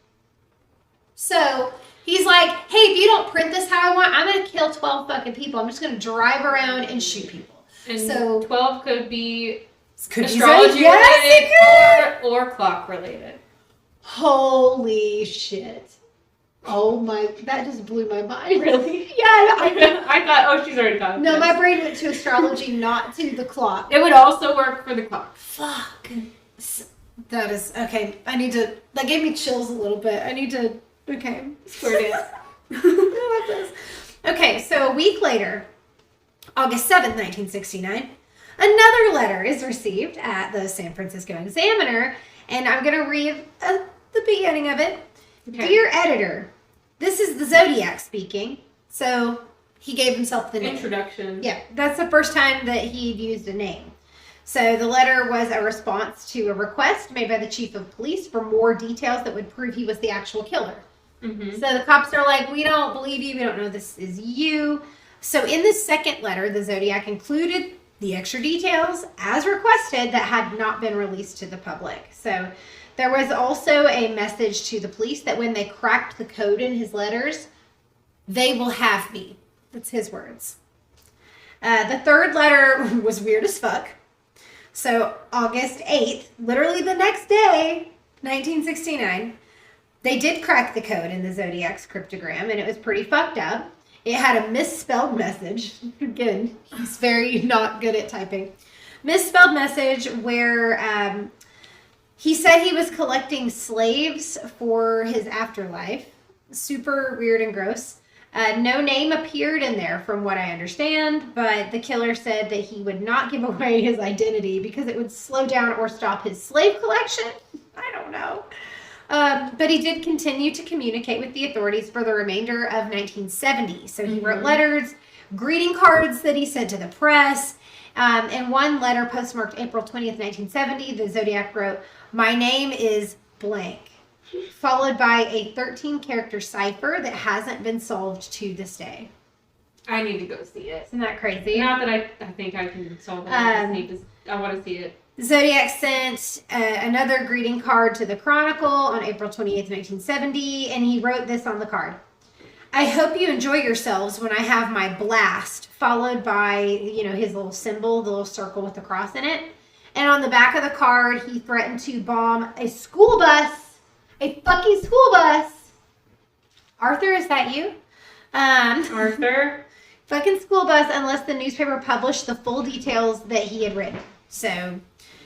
So he's like, hey, if you don't print this how I want, I'm going to kill 12 fucking people. I'm just going to drive around and shoot people. And so 12 could be astrology related or clock related. Holy shit. Oh my, that just blew my mind. Really? Yeah. I thought, oh, she's already gone. No, my brain went to astrology, not to the clock. It would also work for the clock. Fuck. That is, okay, that gave me chills a little bit. Okay. Square dance. I love this. Okay, so a week later, August 7th, 1969, another letter is received at the San Francisco Examiner, and I'm going to read the beginning of it. Okay. Dear editor, this is the Zodiac speaking. So he gave himself the name. Introduction. Yeah, that's the first time that he'd used a name. So the letter was a response to a request made by the chief of police for more details that would prove he was the actual killer. So the cops are like, we don't believe you. We don't know this is you. So in the second letter, the Zodiac included the extra details as requested that had not been released to the public. So there was also a message to the police that when they cracked the code in his letters, they will have me. That's his words. The third letter was weird as fuck. So August 8th, literally the next day, 1969, they did crack the code in the Zodiac's cryptogram, and it was pretty fucked up. It had a misspelled message. Again, he's very not good at typing. Misspelled message where he said he was collecting slaves for his afterlife. Super weird and gross. No name appeared in there from what I understand, but the killer said that he would not give away his identity because it would slow down or stop his slave collection. I don't know. But he did continue to communicate with the authorities for the remainder of 1970. So he wrote letters, greeting cards that he sent to the press. In one letter postmarked April 20th, 1970, the Zodiac wrote, "My name is blank," followed by a 13-character cipher that hasn't been solved to this day. I need to go see it. Isn't that crazy? Not that I think I can solve it. I want to see it. Zodiac sent another greeting card to the Chronicle on April 28th, 1970, and he wrote this on the card. "I hope you enjoy yourselves when I have my blast," followed by, his little symbol, the little circle with the cross in it. And on the back of the card, he threatened to bomb a school bus. A fucking school bus. Arthur, is that you? Arthur? Fucking school bus, unless the newspaper published the full details that he had written. So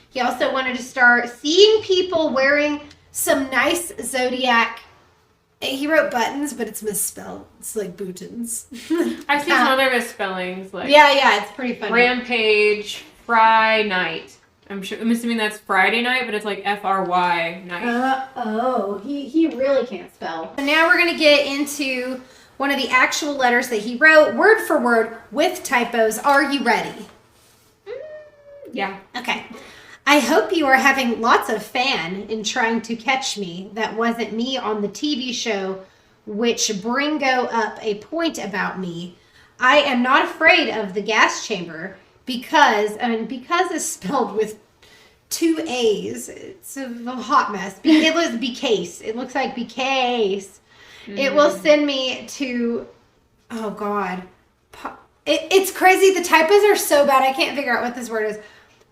he also wanted to start seeing people wearing some nice Zodiac. He wrote buttons, but it's misspelled. It's like bootins. I see some other misspellings. Like yeah, it's pretty funny. Rampage, Fry Night. I'm assuming that's Friday night, but it's like FRY night. He really can't spell. So now we're going to get into one of the actual letters that he wrote, word for word, with typos. Are you ready? Yeah. Okay. "I hope you are having lots of fun in trying to catch me. That wasn't me on the TV show, which bringo up a point about me. I am not afraid of the gas chamber. Because is spelled with 2 A's. It's a hot mess. It was Bcase. It looks like Bcase. It will send me to, oh God. It's crazy. The typos are so bad. I can't figure out what this word is.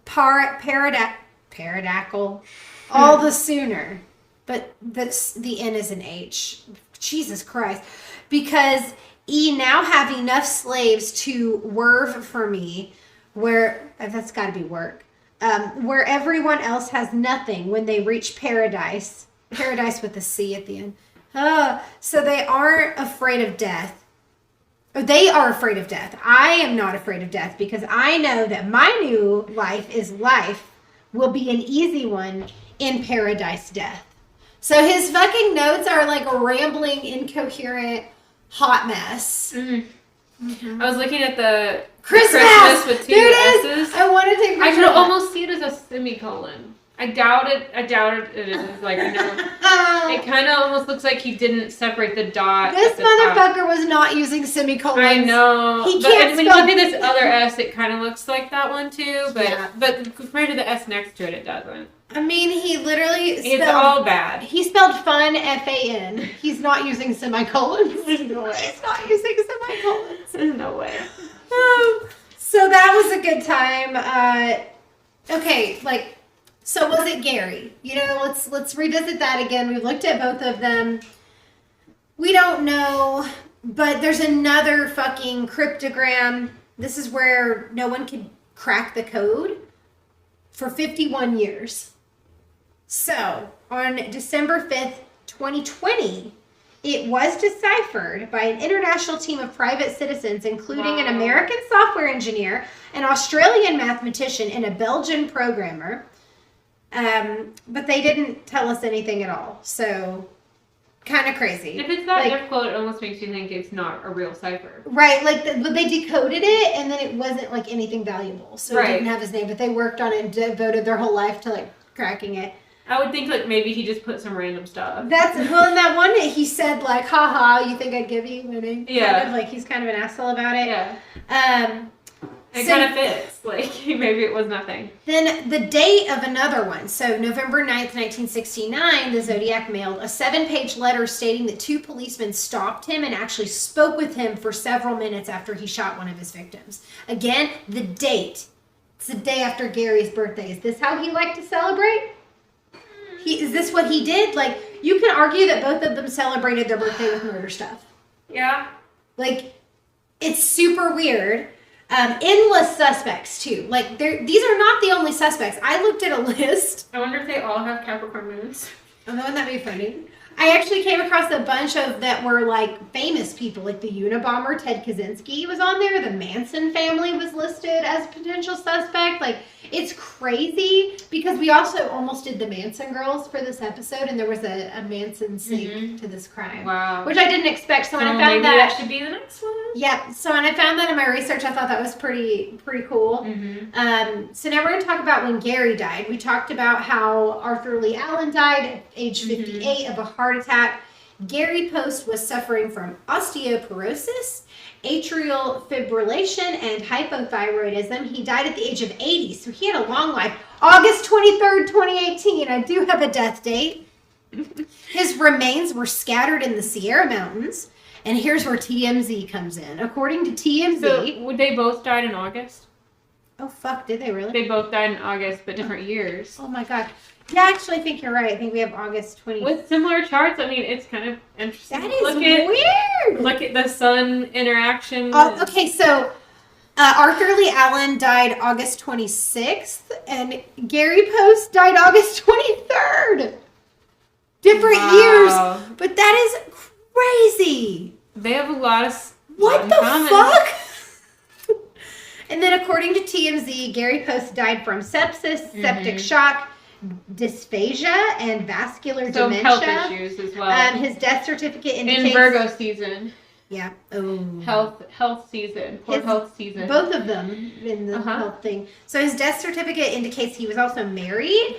Paradactyl. All the sooner. But the N is an H. Jesus Christ. Because now have enough slaves to werve for me. That's got to be work. Where everyone else has nothing when they reach paradise. Paradise with a C at the end. So they aren't afraid of death. Or they are afraid of death. I am not afraid of death because I know that my new life will be an easy one in paradise death. So his fucking notes are like a rambling, incoherent, hot mess. I was looking at the Christmas with 2 there it S's. is. I want to take. I could almost see it as a semicolon. I doubt it is. Like, it kind of almost looks like he didn't separate the dot. This motherfucker was not using semicolons. I know. He can't when you look at this other S, it kind of looks like that one too. But compared to the S next to it, it doesn't. I mean, he literally it's all bad. He spelled fun FAN. He's not using semicolons. There's no way. He's not using semicolons. There's no way. So that was a good time. Okay, so was it Gary? Let's revisit that again. We've looked at both of them. We don't know, but there's another fucking cryptogram. This is where no one could crack the code for 51 years. So, on December 5th, 2020, it was deciphered by an international team of private citizens, including an American software engineer, an Australian mathematician, and a Belgian programmer. But they didn't tell us anything at all. So, kind of crazy. If it's that difficult, it almost makes you think it's not a real cipher. Right, but they decoded it, and then it wasn't anything valuable. So it didn't have his name, but they worked on it and devoted their whole life to cracking it. I would think maybe he just put some random stuff. In that one he said haha, you think I'd give you my name? Yeah. Kind of he's kind of an asshole about it. Yeah. It kind of fits. Maybe it was nothing. Then the date of another one. So November 9th, 1969, the Zodiac mailed a 7-page letter stating that 2 policemen stopped him and actually spoke with him for several minutes after he shot one of his victims. Again, the date. It's the day after Gary's birthday. Is this how he liked to celebrate? Is this what he did? You can argue that both of them celebrated their birthday with murder stuff. Yeah. It's super weird. Endless suspects too. These are not the only suspects. I looked at a list. I wonder if they all have Capricorn moons. Oh, wouldn't that be funny? I actually came across a bunch of that were like famous people, like the Unabomber Ted Kaczynski was on there. The Manson family was listed as a potential suspect. Like, it's crazy because we also almost did the Manson girls for this episode, and there was a Manson sync to this crime. Wow. Which I didn't expect. So when I found maybe that should be the next one. Yeah. So when I found that in my research, I thought that was pretty cool. So now we're going to talk about when Gary died. We talked about how Arthur Lee Allen died at age 58 of a heart attack. Gary Post was suffering from osteoporosis, atrial fibrillation, and hypothyroidism. He died at the age of 80, so he had a long life. August 23rd, 2018. I do have a death date. His remains were scattered in the Sierra Mountains. And here's where TMZ comes in. According to TMZ... So, they both died in August? Oh, fuck. Did they really? They both died in August, but different years. Oh, my God. Yeah, actually, I think you're right. I think we have August 20. With similar charts, I mean, it's kind of interesting. That is weird. Look at the sun interaction. Okay, so Arthur Lee Allen died August 26th, and Gary Post died August 23rd. Different years, but that is crazy. They have a lot of What the fuck? And then according to TMZ, Gary Post died from sepsis, septic shock, dysphagia, and vascular dementia. Health issues as well. His death certificate indicates... In Virgo season. Yeah. Oh. Health season. Poor health season. Both of them in the health thing. So his death certificate indicates he was also married,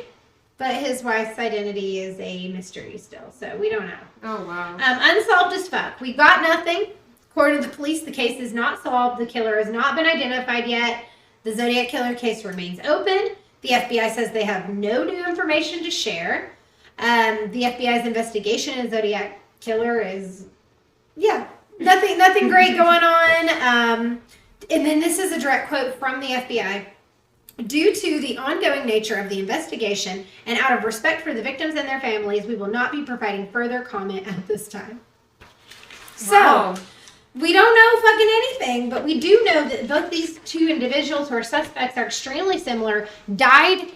but his wife's identity is a mystery still, so we don't know. Oh, wow. Unsolved as fuck. We got nothing. According to the police, the case is not solved. The killer has not been identified yet. The Zodiac Killer case remains open. The FBI says they have no new information to share. The FBI's investigation into Zodiac Killer is, nothing great going on. And then this is a direct quote from the FBI. Due to the ongoing nature of the investigation and out of respect for the victims and their families, we will not be providing further comment at this time. Wow. So, we don't know fucking anything, but we do know that both these two individuals who are suspects are extremely similar, died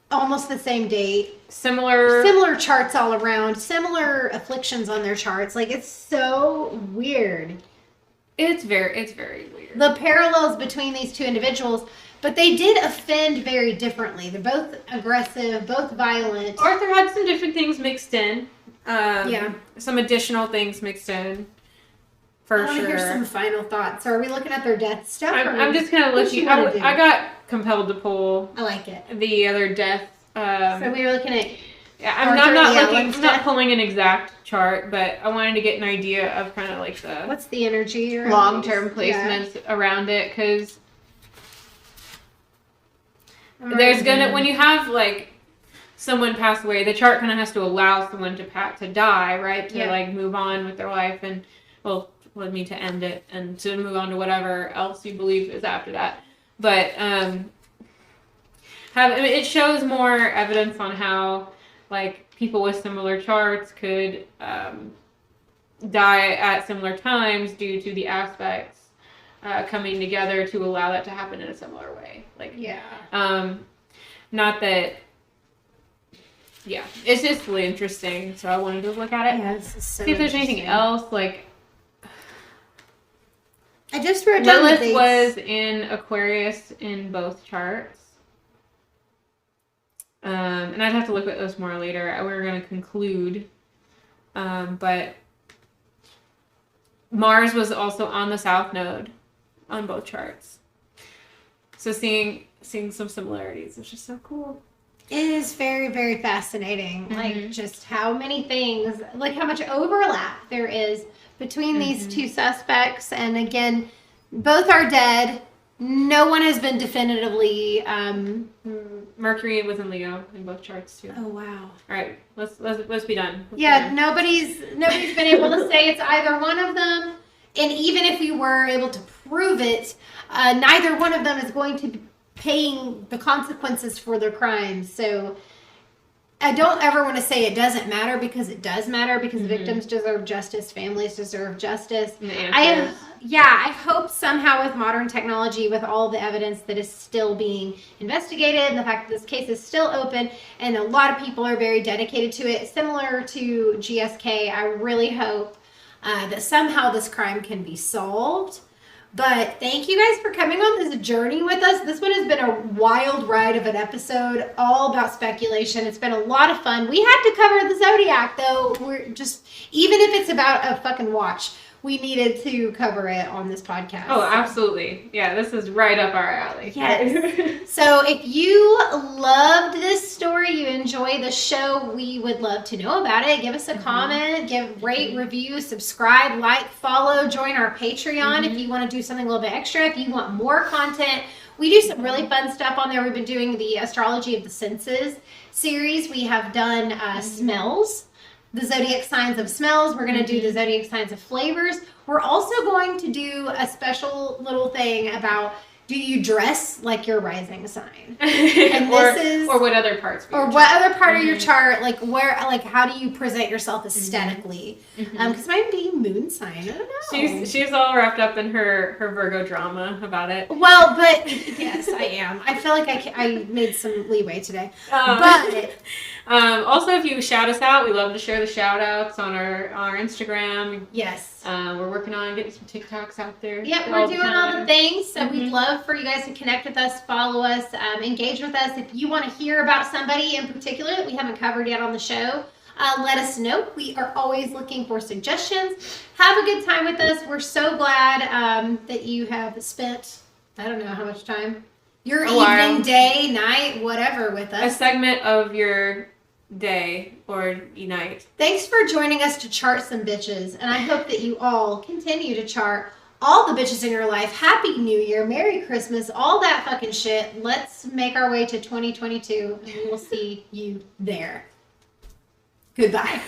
almost the same date. Similar charts all around, similar afflictions on their charts. Like, it's so weird. It's very weird. The parallels between these two individuals, but they did offend very differently. They're both aggressive, both violent. Arthur had some different things mixed in. Some additional things mixed in. For sure. Here's some final thoughts. So are we looking at their death stuff? I'm just kind of looking. I got compelled to pull. I like it. The other death. So we were looking at. I'm not pulling an exact chart, but I wanted to get an idea of kind of like the. What's the energy? Long-term placements around it, because there's when you have like someone pass away, the chart kind of has to allow someone to die, right? To like move on with their life and to end it and to move on to whatever else you believe is after that. But it shows more evidence on how like people with similar charts could die at similar times due to the aspects coming together to allow that to happen in a similar way. Like not that. Yeah, it's just really interesting. So I wanted to look at it. Yeah, this is so see if there's anything else like. I just wrote down Lilith was in Aquarius in both charts. And I'd have to look at those more later. We were going to conclude. But Mars was also on the South Node on both charts. So seeing some similarities is just so cool. It is very, very fascinating. Like just how many things, like how much overlap there is between these two suspects. And again, both are dead. No one has been definitively. Mercury was in Leo in both charts too. Oh wow! All right, let's be done. Nobody's been able to say it's either one of them. And even if we were able to prove it, neither one of them is going to be paying the consequences for their crimes. So I don't ever want to say it doesn't matter, because it does matter, because victims deserve justice, families deserve justice. I hope somehow with modern technology, with all the evidence that is still being investigated, and the fact that this case is still open, and a lot of people are very dedicated to it, similar to GSK, I really hope that somehow this crime can be solved. But thank you guys for coming on this journey with us. This one has been a wild ride of an episode, all about speculation. It's been a lot of fun. We had to cover the Zodiac, though. We're just, even if it's about a fucking watch, we needed to cover it on this podcast. Oh, absolutely. Yeah, this is right up our alley. Yes. So if you loved this story, you enjoy the show, we would love to know about it. Give us a comment, rate, review, subscribe, like, follow, join our Patreon if you want to do something a little bit extra. If you want more content, we do some really fun stuff on there. We've been doing the Astrology of the Senses series. We have done smells. The zodiac signs of smells. We're going to do the zodiac signs of flavors. We're also going to do a special little thing about, do you dress like your rising sign? And or what other parts of your chart. what other part of your chart, like where, like how do you present yourself aesthetically? Because mine being moon sign, I don't know. She's all wrapped up in her Virgo drama about it. Well, but yes, I am. I feel like I made some leeway today. But also, if you shout us out, we love to share the shout outs on our Instagram. Yes. We're working on getting some TikToks out there. Yep, we're doing all the things. So we'd love for you guys to connect with us, follow us, engage with us. If you want to hear about somebody in particular that we haven't covered yet on the show, let us know. We are always looking for suggestions. Have a good time with us. We're so glad that you have spent, I don't know how much time, your evening, day, night, whatever with us. A segment of your day or night. Thanks for joining us to chart some bitches, and I hope that you all continue to chart all the bitches in your life. Happy New Year, Merry Christmas, all that fucking shit. Let's make our way to 2022, and we will see you there. Goodbye.